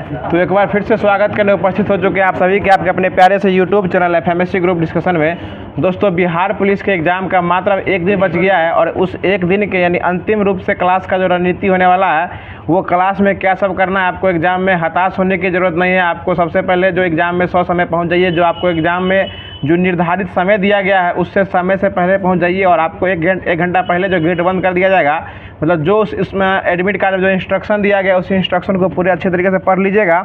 तो एक बार फिर से स्वागत करने उपस्थित हो चुके हैं आप सभी के आपके अपने प्यारे से यूट्यूब चैनल एफएमएससी ग्रुप डिस्कशन में। दोस्तों, बिहार पुलिस के एग्ज़ाम का मात्र एक दिन बच गया है और उस एक दिन के यानी अंतिम रूप से क्लास का जो रणनीति होने वाला है वो क्लास में क्या सब करना है। आपको एग्ज़ाम में हताश होने की ज़रूरत नहीं है। आपको सबसे पहले जो एग्ज़ाम में 100 समय पहुँच जाइए। जो आपको एग्ज़ाम में जो निर्धारित समय दिया गया है उससे समय से पहले पहुँच जाइए और आपको एक घंटा पहले जो गेट बंद कर दिया जाएगा, मतलब जो इसमें एडमिट कार्ड में जो इंस्ट्रक्शन दिया गया उस इंस्ट्रक्शन को पूरे अच्छे तरीके से पढ़ लीजिएगा,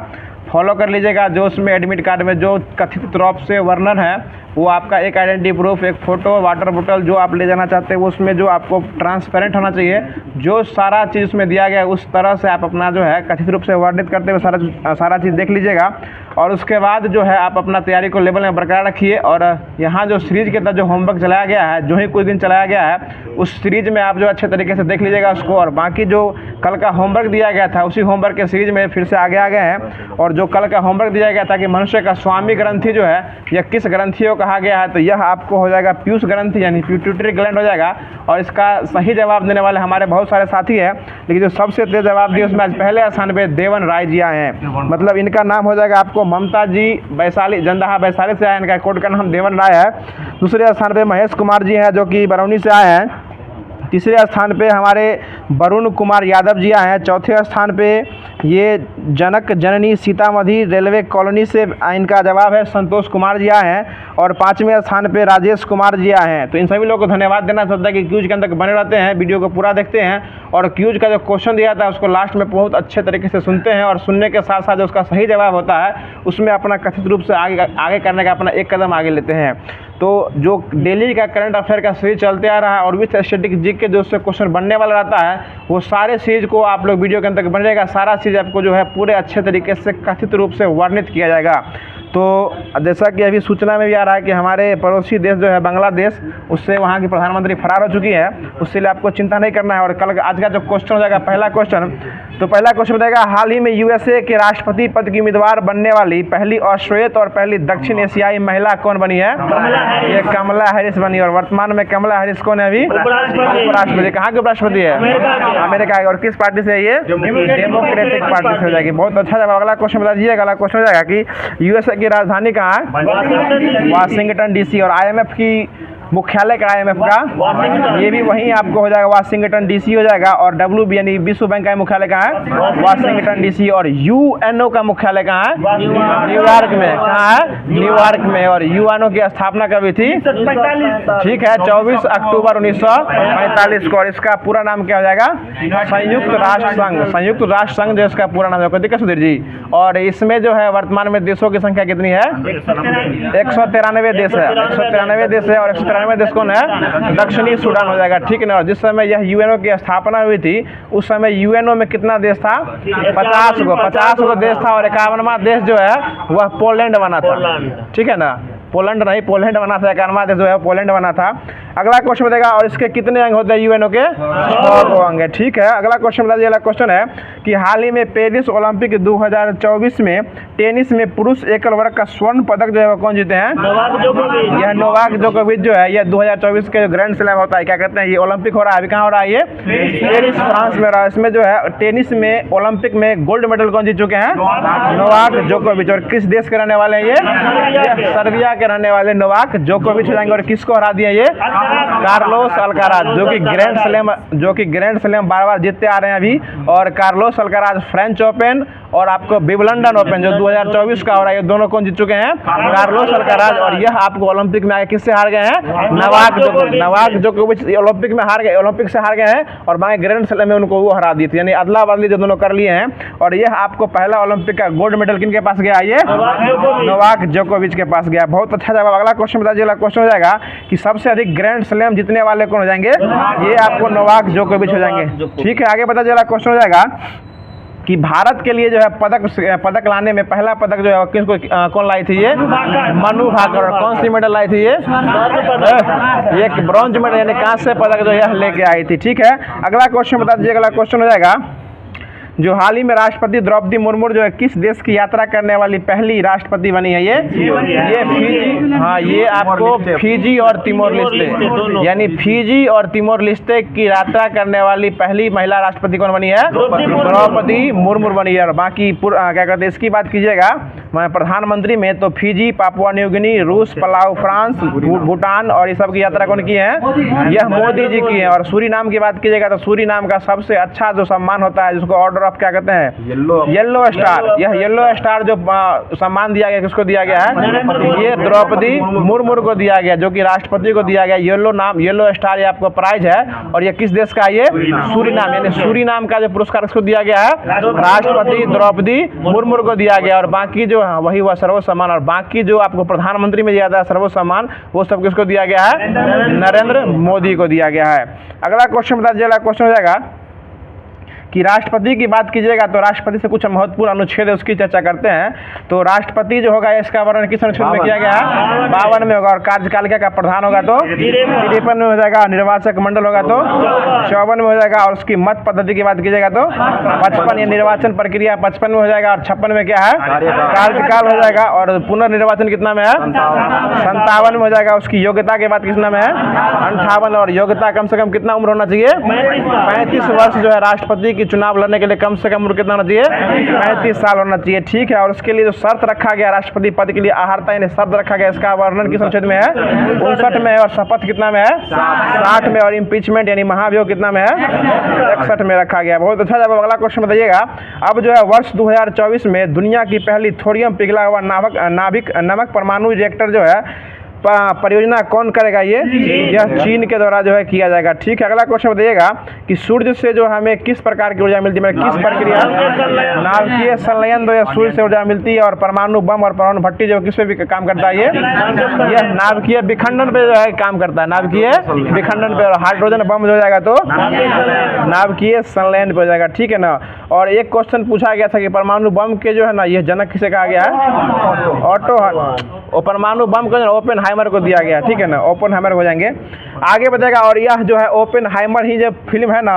फॉलो कर लीजिएगा। जो उसमें एडमिट कार्ड में जो कथित रूप से वर्णन है वो आपका एक आइडेंटिटी प्रूफ, एक फ़ोटो, वाटर बोतल जो आप ले जाना चाहते हैं वो उसमें जो आपको ट्रांसपेरेंट होना चाहिए। जो सारा चीज़ उसमें दिया गया है उस तरह से आप अपना जो है कथित रूप से वर्णित करते हुए सारा चीज़ देख लीजिएगा और उसके बाद जो है आप अपना तैयारी को लेवल में बरकरार रखिए। और यहाँ जो सीरीज़ के तहत जो होमवर्क चलाया गया है, जो ही कुछ दिन चलाया गया है, उस सीरीज़ में आप जो अच्छे तरीके से देख लीजिएगा उसको। और बाकी जो कल का होमवर्क दिया गया था उसी होमवर्क के सीरीज़ में फिर से आगे आ गए हैं। और जो कल का होमवर्क दिया गया था कि मनुष्य का स्वामी ग्रंथि जो है यह किस ग्रंथि को कहा गया है, तो यह आपको हो जाएगा पीयूष ग्रंथि यानी पिट्यूटरी ग्लैंड हो जाएगा। और इसका सही जवाब देने वाले हमारे बहुत सारे साथी हैं, लेकिन जो सबसे तेज जवाब दिए उसमें आज पहले स्थान पे देवन राय जी आए हैं। मतलब इनका नाम हो जाएगा आपको ममता जी वैशाली, जंदाहा वैशाली से आए, इनका कोड का नाम देवन राय है। दूसरे स्थान पे महेश कुमार जी हैं जो कि बरौनी से आए हैं। तीसरे स्थान पे हमारे वरुण कुमार यादव जी आए हैं। चौथे स्थान पे ये जनक जननी सीतामढ़ी रेलवे कॉलोनी से इनका जवाब है संतोष कुमार जी आए हैं। और पाँचवें स्थान पे राजेश कुमार जी आए हैं। तो इन सभी लोगों को धन्यवाद देना चाहता है कि क्यूज के अंदर बने रहते हैं, वीडियो को पूरा देखते हैं और क्यूज का जो क्वेश्चन दिया था उसको लास्ट में बहुत अच्छे तरीके से सुनते हैं और सुनने के साथ साथ जो उसका सही जवाब होता है उसमें अपना कथित रूप से आगे करने का अपना एक कदम आगे लेते हैं। तो जो डेली का करंट अफेयर का सीरीज चलते आ रहा है और विथ स्टैटिक जी के जो उससे क्वेश्चन बनने वाला रहता है वो सारे सीरीज को आप लोग वीडियो के अंदर बनेगा। सारा चीज़ आपको जो है पूरे अच्छे तरीके से कथित रूप से वर्णित किया जाएगा। तो जैसा कि अभी सूचना में भी आ रहा है कि हमारे पड़ोसी देश जो है बांग्लादेश, उससे वहाँ की प्रधानमंत्री फरार हो चुकी है, उससे लिए आपको चिंता नहीं करना है। और कल आज का जो क्वेश्चन हो जाएगा पहला क्वेश्चन बताएगा हाल ही में यूएसए के राष्ट्रपति पद की उम्मीदवार बनने वाली पहली ऑस्ट्रेलिया और पहली दक्षिण एशियाई महिला कौन बनी है? ये कमला हैरिस बनी। और वर्तमान में कमला हैरिस कौन है अभी? उपराष्ट्रपति। कहाँ के उपराष्ट्रपति है? अमेरिका। और किस पार्टी से? ये डेमोक्रेटिक पार्टी से हो जाएगी। बहुत अच्छा जवाब। अगला क्वेश्चन बता दीजिए। अगला क्वेश्चन हो जाएगा कि यूएसए की राजधानी कहाँ है? Washington DC. और आईएमएफ की मुख्यालय का आईएमएफ का ये भी वहीं आपको हो जाएगा, वाशिंगटन डीसी हो जाएगा। और डब्ल्यू यानी विश्व बैंक का मुख्यालय कहाँ है? Washington DC. और यूएनओ का मुख्यालय कहाँ है? न्यूयॉर्क में। कहाँ है? न्यूयॉर्क में। और यूएनओ की स्थापना कभी थी? ठीक है, 24 अक्टूबर 1945 को। और इसका पूरा नाम क्या हो जाएगा? संयुक्त राष्ट्र संघ। संयुक्त राष्ट्र संघ जो इसका पूरा नाम है। कोई दिक्कत सुधीर जी? और इसमें जो है वर्तमान में देशों की संख्या कितनी है? 193 देश है। 193 देश है। और 193 देश कौन है? दक्षिणी सूडान हो जाएगा। ठीक है ना। और जिस समय यह यूएनओ की स्थापना हुई थी उस समय यूएनओ में कितना देश था? 50 गो देश था। और 51वां देश जो है वह पोलैंड बना था। ठीक है ना, पोलैंड नहीं, पोलैंड बना था। 51वां देश जो है पोलैंड बना था। अगला क्वेश्चन बताएगा और इसके कितने अंग होते हैं यूएनओ के? 6 अंग है। ठीक है। अगला क्वेश्चन बता दीजिए। अगला क्वेश्चन है कि हाल ही में पेरिस ओलंपिक 2024 में टेनिस में पुरुष एकल वर्ग का स्वर्ण पदक जो है वो कौन जीते हैं? यह नोवाक जोकोविच जो है, यह 2024 के ग्रैंड स्लैम होता है, क्या कहते हैं, ये ओलंपिक हो रहा है। अभी कहाँ हो रहा है? ये पेरिस फ्रांस में हो रहा है। इसमें जो है टेनिस में ओलंपिक में गोल्ड मेडल कौन जीत चुके हैं? नोवाक जोकोविच। और किस देश के रहने वाले हैं ये? सर्बिया के रहने वाले नोवाक जोकोविच हो जाएंगे। और किसको हरा दिया? ये कार्लोस अल्काराज, जो कि ग्रैंड स्लैम बार-बार जीतते आ रहे हैं अभी। और कार्लोस अल्काराज फ्रेंच ओपन और आपको विंबलडन ओपन जो 2024 का हो रहा है, ये दोनों कौन जीत चुके हैं? Carlos Alcaraz. और यह आपको ओलंपिक में आगे किससे हार गए हैं? नोवाक जोकोविच ओलंपिक में हार गए, ओलंपिक से हार गए हैं और बाकी ग्रैंड स्लैम में उनको वो हरा दी थी। यानी अदला बदली जो दोनों कर लिए हैं। और यह आपको पहला ओलंपिक का गोल्ड मेडल किनके पास गया? ये नोवाक जोकोविच के पास गया। बहुत अच्छा जवाब। अगला क्वेश्चन बता दीजिए। अगला क्वेश्चन हो जाएगा कि सबसे अधिक ग्रैंड स्लैम जीतने वाले कौन हो जाएंगे? ये आपको नोवाक जोकोविच हो जाएंगे। ठीक है, आगे बता दीजिए। अगला क्वेश्चन हो जाएगा कि भारत के लिए जो है पदक लाने में पहला पदक जो है किसको कौन लाई थी? ये मनु भाकर। और कौन सी मेडल लाई थी? ये एक ब्रॉन्ज मेडल यानी कांस्य पदक जो है लेके आई थी। ठीक है, अगला क्वेश्चन बता दीजिए। अगला क्वेश्चन हो जाएगा जो हाल ही में राष्ट्रपति द्रौपदी मुर्मू जो है किस देश की यात्रा करने वाली पहली राष्ट्रपति बनी है? ये फिजी। हाँ, ये आपको फिजी और तिमोर लिस्टे, यानी फिजी और तिमोर लिस्टे की यात्रा करने वाली पहली महिला राष्ट्रपति कौन बनी है? द्रौपदी मुर्मू बनी है। और बाकी क्या कहते हैं इसकी बात कीजिएगा प्रधानमंत्री में, तो फिजी, पापुआ न्यू गिनी, रूस, पलाऊ, फ्रांस, भूटान और ये सब की यात्रा कौन की है? यह मोदी जी की है। और सूरीनाम की बात कीजिएगा तो सूरीनाम का सबसे अच्छा जो सम्मान होता है जिसको ऑर्डर ऑफ क्या कहते हैं? Yellow star. यह येलो स्टार जो सम्मान दिया गया किसको दिया गया है? ये द्रौपदी मुर्मू को दिया गया, जो कि राष्ट्रपति को दिया गया। येलो स्टार ये आपको प्राइज है। और ये किस देश का? ये सूरीनाम, यानी सूरीनाम का जो पुरस्कार इसको दिया गया है राष्ट्रपति द्रौपदी मुर्मू को दिया गया। और बाकी जो वही हुआ सर्वोच्च सम्मान। और बाकी जो आपको प्रधानमंत्री में दिया था सर्वोच्च सम्मान, वो सब किसको दिया गया है? नरेंद्र मोदी को दिया गया है। अगला क्वेश्चन बता दीजिए। क्वेश्चन हो जाएगा कि राष्ट्रपति की बात कीजिएगा तो राष्ट्रपति से कुछ महत्वपूर्ण अनुच्छेद है उसकी चर्चा करते हैं। तो राष्ट्रपति जो होगा इसका वर्णन किस अनुच्छेद में किया गया है? 52 में होगा। और कार्यपालिका का प्रधान होगा तो 53 में हो जाएगा। निर्वाचक मंडल होगा तो 54 में हो जाएगा। और उसकी मत पद्धति की बात कीजिएगा तो 55, या निर्वाचन प्रक्रिया 55 में हो जाएगा। और 56 में क्या है? कार्यकाल हो जाएगा। और पुनर्निर्वाचन कितना में है? 57 में हो जाएगा। उसकी योग्यता की बात कितना में है? 58। और योग्यता कम से कम कितना उम्र होना चाहिए? 35 वर्ष जो है राष्ट्रपति की चुनाव लड़ने के लिए कम से कम उम्र कितना होना चाहिए? 35 साल होना चाहिए। ठीक है। और उसके लिए जो शर्त रखा गया राष्ट्रपति पद के लिए आहारता यानी शर्त रखा गया, इसका वर्णन किस अनुच्छेद में है? 59 में। और शपथ कितना में है? 60 में। और इम्पीचमेंट यानी महाभियोग कितना में है? 61 में रखा गया। बहुत अच्छा। जब अगला क्वेश्चन बताइएगा। अब जो है वर्ष 2024 में दुनिया की पहली थोरियम पिघला हुआ नाभिक नमक परमाणु रिएक्टर जो है परियोजना कौन करेगा? यह चीन के द्वारा जो है किया जाएगा। ठीक है। अगला क्वेश्चन बताइएगा कि सूर्य से जो हमें किस प्रकार की ऊर्जा मिलती है? किस प्रक्रिया? नाभिकीय संलयन जो है सूर्य से ऊर्जा मिलती है। और परमाणु बम और परमाणु भट्टी जो किस पे भी काम करता है? यह नाभिकीय विखंडन पे जो है काम करता है। नाभिकीय विखंडन पे। और हाइड्रोजन बम जो हो जाएगा तो नाभिकीय संलयन पे हो जाएगा। ठीक है ना। और एक क्वेश्चन पूछा गया था कि परमाणु बम के जो है ना यह जनक किसे कहा गया है? ऑटो। परमाणु बम को ओपेनहाइमर को दिया गया। ठीक है ना। ओपेनहाइमर हो जाएंगे। आगे बताएगा। और यह जो है ओपेनहाइमर ही जो फिल्म है ना,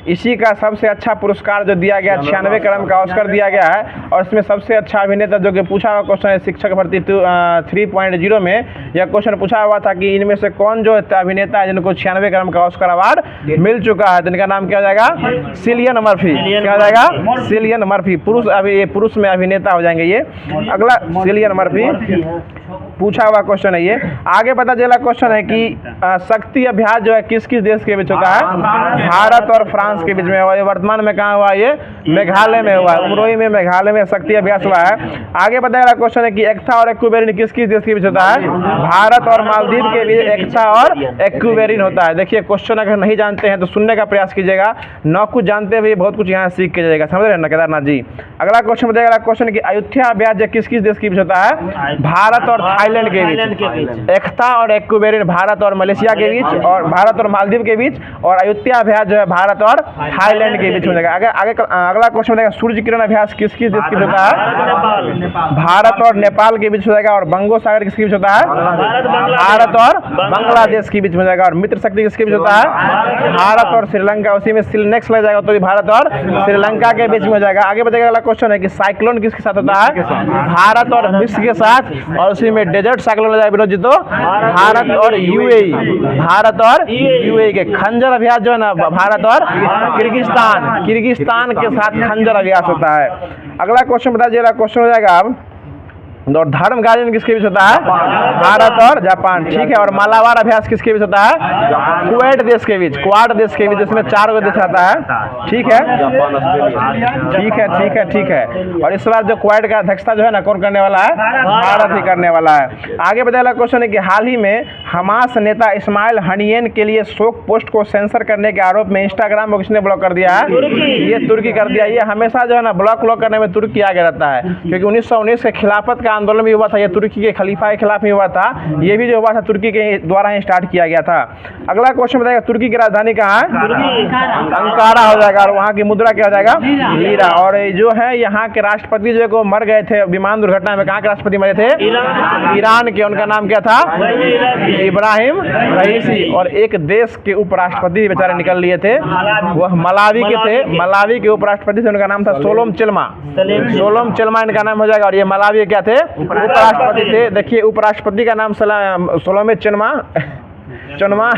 इसी का सबसे अच्छा पुरस्कार जो दिया गया 96 क्रम का ऑस्कर दिया गया है। और इसमें सबसे अच्छा अभिनेता जो कि पूछा हुआ क्वेश्चन है शिक्षक भर्ती 3.0 में यह क्वेश्चन पूछा हुआ था कि इनमें से कौन जो अभिनेता है जिनको 96 क्रम का ऑस्कर अवार्ड मिल चुका है? तो इनका नाम क्या हो जाएगा? Cillian Murphy. क्या हो जाएगा? Cillian Murphy. पुरुष पुरुष में अभिनेता हो जाएंगे ये। अगला सिलियन मर्फी पूछा हुआ क्वेश्चन है ये। आगे पता चला क्वेश्चन है कि शक्ति अभ्यास जो है किस किस देश के बीच होता है? भारत और फ्रांस के बीच में हुआ। ये वर्तमान में कहाँ हुआ? ये मेघालय में हुआ। उमरोई में मेघालय में शक्ति अभ्यास हुआ है। आगे बताया गया क्वेश्चन है कि एक्सा और एक्वेरिन किस किस देश के बीच होता है? भारत और मालदीव के बीच एक्सा और एक्वेरिन होता है। देखिए क्वेश्चन अगर नहीं जानते हैं तो सुनने का प्रयास कीजिएगा, न कुछ जानते हुए बहुत कुछ यहाँ सीख के जाएगा। समझ रहे हैं ना केदारनाथ जी। अगला क्वेश्चन बताएगा क्वेश्चन कि अयोध्या अभ्यास किस किस देश के बीच होता है? भारत और थाईलैंड के बीच। एक्सा और एक्वेरिन भारत और मलेशिया के बीच, और भारत और मालदीव के बीच। और अयोध्या अभ्यास जो है भारत और थाईलैंड के बीच हो जाएगा। अगला क्वेश्चन बताएगा सूर्य किरण अभ्यास किस किस देश के बीच होता है? भारत और नेपाल के बीच हो जाएगा। और बंगोसागर किसके बीच होता है? भारत और बांग्लादेश के बीच हो जाएगा। और मित्र शक्ति किसके बीच होता है? भारत और श्रीलंका। उसी में नेक्स्ट लग जाएगा तो भी भारत और श्रीलंका के बीच में हो जाएगा। आगे बताएगा अगला क्वेश्चन है कि साइक्लोन किसके साथ होता है? भारत और मिस्र के साथ। और उसी में डेजर्ट साइक्लोन हो जाएगा विनोद जी तो भारत और यूएई। भारत और यूएई के। खंजर अभ्यास जो है ना भारत और किर्गिस्तान के साथ खंजर अभ्यास होता है। अगला क्वेश्चन बता दीजिएगा। क्वेश्चन हो जाएगा अब और धर्म गार्डन किसके बीच होता है? भारत और जापान। ठीक है। और मालाबार अभ्यास किसके बीच होता है? क्वाड देश के बीच। क्वाड देश के बीच जिसमें 4 देश आता है। ठीक है। ठीक है। ठीक है। ठीक है। और इस बार जो क्वाड का अध्यक्षता जो है ना कौन करने वाला है? भारत ही करने वाला है। आगे बताया क्वेश्चन है कि हाल ही में हमास नेता इस्माइल हनियन के लिए शोक पोस्ट को सेंसर करने के आरोप में इंस्टाग्राम को किसने ब्लॉक कर दिया है? ये तुर्की कर दिया। ये हमेशा जो है ना ब्लॉक करने में तुर्की आगे रहता है, क्योंकि 1919 के खिलाफत का का आंदोलन भी हुआ था, ये तुर्की के खलीफा के खिलाफ ही हुआ था, ये भी जो हुआ था तुर्की के द्वारा ही स्टार्ट किया गया था। अगला क्वेश्चन बताएगा तुर्की की राजधानी कहाँ है? अंकारा हो जाएगा। और वहाँ की मुद्रा क्या हो जाएगा? लीरा। और जो है यहाँ के राष्ट्रपति जो को मर गए थे विमान दुर्घटना में, कहाँ के राष्ट्रपति मरे थे? ईरान के। उनका नाम क्या था? इब्राहिम रईसी। और एक देश के उपराष्ट्रपति बेचारे निकल लिए थे, वह मलावी के थे। मलावी के उपराष्ट्रपति थे, उनका नाम था सोलोम चिल्मा। सोलोम चिल्मा इनका नाम हो जाएगा। और ये मलावी क्या थे? उपराष्ट्रपति थे। देखिए उपराष्ट्रपति का नाम सोलोम चुनमा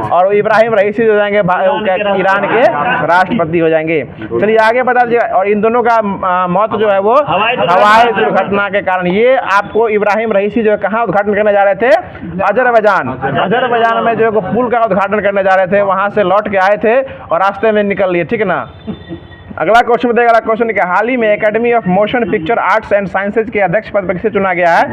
और इब्राहिम रईसी हो जाएंगे ईरान के राष्ट्रपति हो जाएंगे। चलिए आगे बता दीजिए। और इन दोनों का मौत जो है वो हवाई दुर्घटना के कारण। ये आपको इब्राहिम रईसी जो है कहाँ उद्घाटन करने जा रहे थे? अजरबैजान में जो है पुल का उद्घाटन करने जा रहे थे, वहां से लौट के आए थे और रास्ते में निकल लिए, ठीक है ना। अगला क्वेश्चन बताइएगा। अगला क्वेश्चन क्या? हाल ही में academy of motion picture arts and sciences के अध्यक्ष पद पर किसे चुना गया है?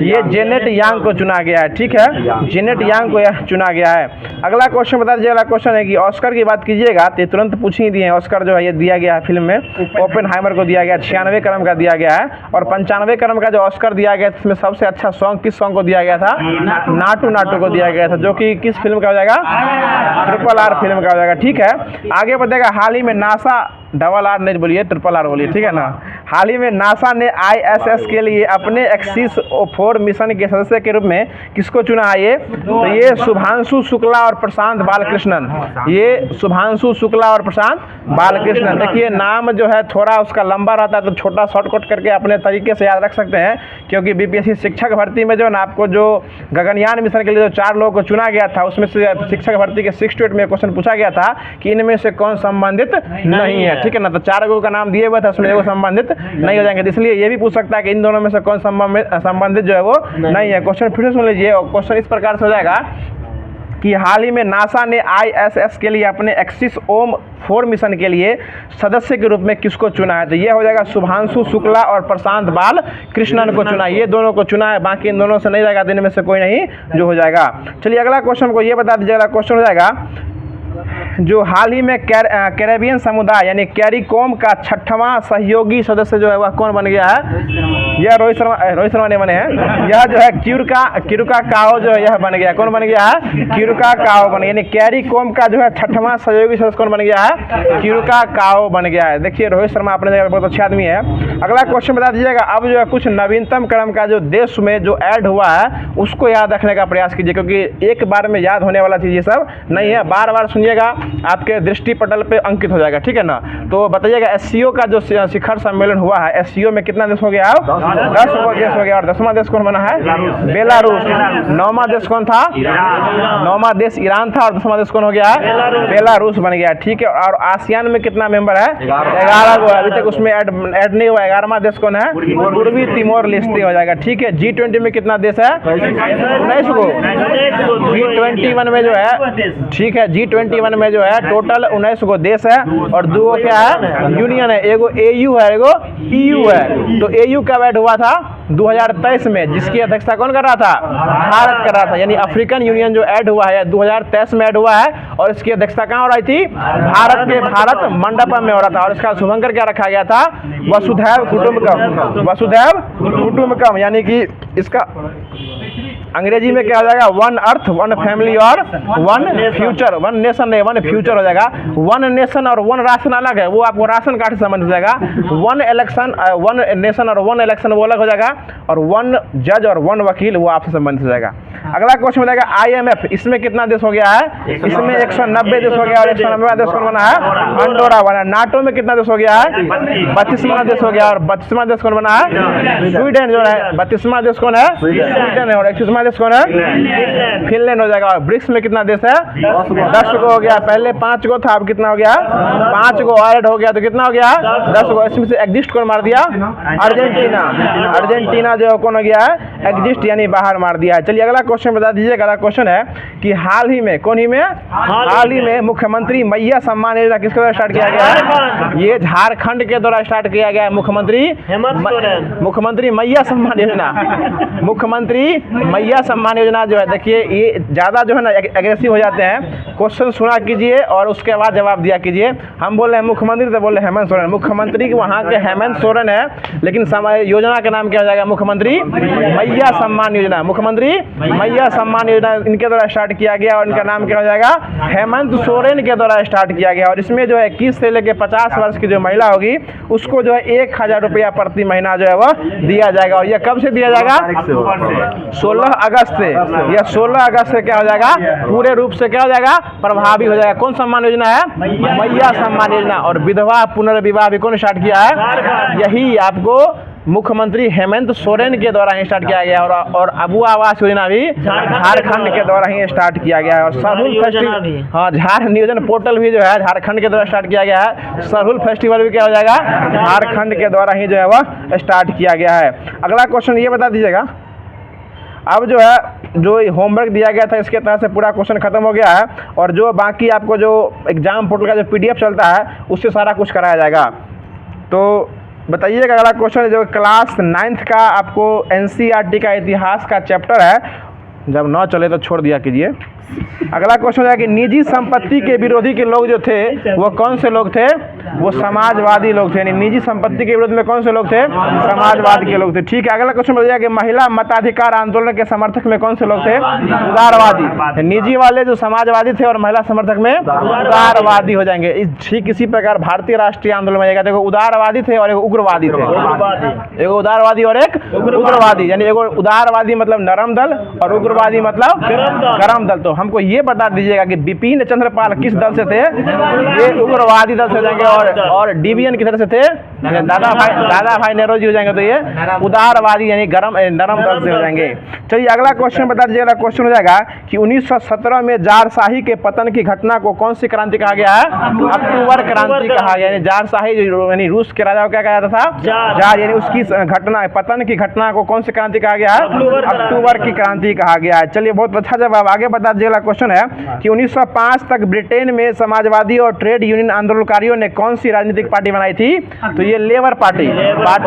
ये जेनेट यांग को चुना गया है, ठीक है, जेनेट यांग को यह चुना गया है। अगला क्वेश्चन बता दीजिए। अगला क्वेश्चन है कि ऑस्कर की बात कीजिएगा तो तुरंत पूछ ही दिए। ऑस्कर जो है ये दिया गया है फिल्म में, ओपेनहाइमर को दिया गया, 96 क्रम का दिया गया है। और 95 क्रम का जो ऑस्कर दिया गया इसमें सबसे अच्छा सॉन्ग किस सॉन्ग को दिया गया था? नाटू नाटू को दिया गया था, जो कि किस फिल्म का हो जाएगा? RRR फिल्म का हो जाएगा, ठीक है। आगे बताएगा। हाल ही में नासा, RRR नहीं बोलिए, RRR बोलिए, ठीक है ना। हाल ही में नासा ने ISS के लिए अपने एक्सिस 4 मिशन के सदस्य के रूप में किसको चुना है? ये तो ये शुभांशु शुक्ला और प्रशांत बालकृष्णन। ये शुभांशु शुक्ला और प्रशांत बालकृष्णन। देखिए नाम जो है थोड़ा उसका लंबा रहता है, तो छोटा शॉर्टकट करके अपने तरीके से याद रख सकते हैं, क्योंकि BPSC शिक्षक भर्ती में जो है ना आपको जो गगनयान मिशन के लिए जो 4 लोगों को चुना गया था, उसमें से शिक्षक भर्ती के 6 to 8 में क्वेश्चन पूछा गया था कि इनमें से कौन संबंधित नहीं है, ठीक है ना। तो 4 लोगों का नाम दिए हुए थे, उसमें एगो संबंधित नहीं हो जाएंगे, इसलिए ये भी पूछ सकता है कि इन दोनों में से कौन संबंधित जो है वो नहीं है। क्वेश्चन फिर से सुन लीजिए। क्वेश्चन इस प्रकार से हो जाएगा कि हाल ही में नासा ने ISS के लिए अपने एक्सिस 4 मिशन के लिए सदस्य के रूप में किसको चुना है? तो ये हो जाएगा शुभांशु शुक्ला और प्रशांत बालकृष्णन को चुना, ये दोनों को चुना है, बाकी इन दोनों से नहीं जाएगा, दिन में से कोई नहीं जो हो जाएगा। चलिए अगला क्वेश्चन को ये बता दीजिए। अगला क्वेश्चन हो जाएगा जो हाल ही में कैरेबियन समुदाय यानी कैरिकॉम का 6वां सहयोगी सदस्य जो है वह कौन बन गया है? यह रोहित शर्मा नहीं बने हैं। यह जो है किरुका काओ जो है यह बन गया। कौन बन गया है? किरुका काओ बन गया। यानी कैरिकॉम का जो है 6वां सहयोगी सदस्य कौन बन गया है? किरुका काओ बन गया है। देखिए रोहित शर्मा अपने जगह बहुत अच्छे आदमी है। अगला क्वेश्चन बता दीजिएगा। अब जो है कुछ नवीनतम क्रम का जो देश में जो ऐड हुआ है उसको याद रखने का प्रयास कीजिए, क्योंकि एक बार में याद होने वाला चीज़ ये सब नहीं है, बार बार सुनिएगा, आपके दृष्टि पटल पे अंकित हो जाएगा, ठीक है ना। तो बताइएगा SCO का जो शिखर सम्मेलन हुआ है, SCO में कितना देश हो गया? 10 देश हो गया। और 10वां देश कौन बना है? बेलारूस। 9वां देश कौन था? 9वां देश ईरान था। और 10वां देश कौन हो गया? बेलारूस बन गया, ठीक है। और आसियान में कितना मेंबर है? 11 को। अभी तक उसमें ऐड नहीं हुआ। 11वां देश कौन है? पूर्वी तिमोर लेस्ते हो जाएगा, ठीक है। G20 में कितना देश है? 19 को। G21 में जो है, ठीक है, G21 में जो है टोटल 19 को देश है और 2 क्या है? यूनियन है। एगो AU है, एगो EU है। तो AU कब ऐड हुआ था? 2023 में, जिसकी अध्यक्षता कौन कर रहा था? भारत कर रहा था। यानी अफ्रीकन यूनियन जो ऐड हुआ है 2023 में ऐड हुआ है, और इसकी अध्यक्षता कहाँ हो रही थी? भारत के भारत मंडपम में हो रहा था। और इसका शुभंकर क्या रखा गया था? वसुधैव कुटुंबकम। वसुधैव कुटुंबकम, यानी कि इसका अंग्रेजी में क्या हो जाएगा? 1 अर्थ 1 फैमिली और 1 फ्यूचर। 1 नेशन नहीं, 1 फ्यूचर हो जाएगा। 1 नेशन और 1 राशन अलग है, वो आपको राशन कार्ड से संबंधित हो जाएगा। 1 इलेक्शन, 1 नेशन और 1 इलेक्शन वो अलग हो जाएगा। और 1 जज और 1 वकील वो आपसे संबंधित हो जाएगा। अगला क्वेश्चन बताएगा IMF, इसमें कितना देश हो गया है? इसमें 190 देश हो गया। और 190वां देश कौन बना है? अंडोरा बना। नाटो में कितना देश हो गया है? 32वां देश हो गया। और 32वां देश कौन बना है? स्वीडन जो है। 32वां देश कौन है? स्वीडन है। और 31वां देश कौन है? फिनलैंड हो जाएगा। और ब्रिक्स में कितना देश है? 10 को हो गया। पहले 5 को था, अब कितना हो गया? 5 को ऐड हो गया, तो कितना हो गया? 10 को। इसमें से एग्जिस्ट कौन मार दिया? अर्जेंटीना। अर्जेंटीना जो कौन हो गया है? एग्जिस्ट यानी बाहर मार दिया है। चलिए अगला क्वेश्चन बता दीजिएगा। अगला क्वेश्चन है कि हाल ही में हाल ही में मुख्यमंत्री मैया सम्मान योजना किसके द्वारा स्टार्ट किया गया है? ये झारखंड के द्वारा स्टार्ट किया गया है। मुख्यमंत्री मैया सम्मान योजना, मुख्यमंत्री मैया सम्मान योजना जो है, देखिए ये ज़्यादा जो है ना एग्रेसिव हो जाते हैं। क्वेश्चन सुना कीजिए और उसके बाद जवाब दिया कीजिए। हम बोल रहे हैं मुख्यमंत्री तो बोल रहे हैं हेमंत सोरेन। मुख्यमंत्री वहाँ के हेमंत सोरेन है, लेकिन योजना का नाम क्या हो जाएगा? मुख्यमंत्री मैया सम्मान योजना। मुख्यमंत्री मैया सम्मान योजना इनके द्वारा स्टार्ट किया गया और इनका नाम क्या हो जाएगा? हेमंत सोरेन के द्वारा स्टार्ट किया गया। और इसमें जो है 21 से लेकर 50 वर्ष की जो महिला होगी उसको जो है 1000 रुपया प्रति महीना जो है वह दिया जाएगा। और यह कब से दिया जाएगा? 16 अगस्त से। यह 16 अगस्त से क्या हो जाएगा? पूरे रूप से क्या हो जाएगा? प्रभावी हो जाएगा। कौन सम्मान योजना है? मैया सम्मान योजना। और विधवा पुनर्विवाह भी कौन स्टार्ट किया है? यही आपको मुख्यमंत्री हेमंत सोरेन के द्वारा ही स्टार्ट किया गया। और अबू आवास योजना भी झारखंड के द्वारा ही स्टार्ट किया गया है। और सरहुल फेस्टिवल, हाँ, झार नियोजन पोर्टल भी जो है झारखंड के द्वारा स्टार्ट किया गया है। सरहुल फेस्टिवल भी क्या हो जाएगा? झारखंड के द्वारा ही जो है वह स्टार्ट किया गया है। अगला क्वेश्चन ये बता दीजिएगा। अब जो है जो होमवर्क दिया गया था इसके तहत से पूरा क्वेश्चन खत्म हो गया है। और जो बाकी आपको जो एग्जाम पोर्टल का जो PDF चलता है उससे सारा कुछ कराया जाएगा। तो बताइएगा अगला क्वेश्चन जो क्लास 9th का आपको NCERT का इतिहास का चैप्टर है, जब न चले तो छोड़ दिया कीजिए। अगला क्वेश्चन है कि निजी संपत्ति के विरोधी के लोग जो थे वो कौन से लोग थे? वो समाजवादी लोग थे। यानी निजी संपत्ति के विरोध में कौन से लोग थे? समाजवाद के लोग थे। ठीक है। अगला क्वेश्चन बताइए कि महिला मताधिकार आंदोलन के समर्थक में कौन से लोग थे? उदारवादी। निजी वाले जो समाजवादी थे और महिला समर्थक में उदारवादी हो जाएंगे। ठीक इसी प्रकार भारतीय राष्ट्रीय आंदोलन में जाएगा। देखो उदारवादी थे और एक उग्रवादी थे। एक उदारवादी और एक उग्रवादी। यानी एक उदारवादी मतलब नरम दल और उग्रवादी मतलब गरम दल। तो हमको ये बता दीजिएगा कि बिपिन चंद्रपाल किस दल से थे? ये उग्रवादी दल से जाएंगे। और DBN किधर से थे? दादा भाई नेहरू हो जाएंगे। तो ये उदारवादी यानी नरम दल से हो जाएंगे। चलिए अगला क्वेश्चन बता दीजिए। अगला क्वेश्चन हो जाएगा कि 1917 में जारशाही के पतन की घटना को कौन सी क्रांति कहा गया है? अक्टूबर क्रांति कहा गया। यानी जारशाही यानी रूस के राजा को क्या कहा जाता था? जार। यानी उसकी घटना पतन की घटना को कौन सी क्रांति कहा गया है? अक्टूबर की क्रांति कहा गया है। चलिए बहुत अच्छा जवाब। आगे बता दीजिए। अगला क्वेश्चन है कि 1905 तक ब्रिटेन में समाजवादी और ट्रेड यूनियन आंदोलनकारियों ने कौन सी राजनीतिक पार्टी बनाई थी? तो ये लेबर पार्टी हो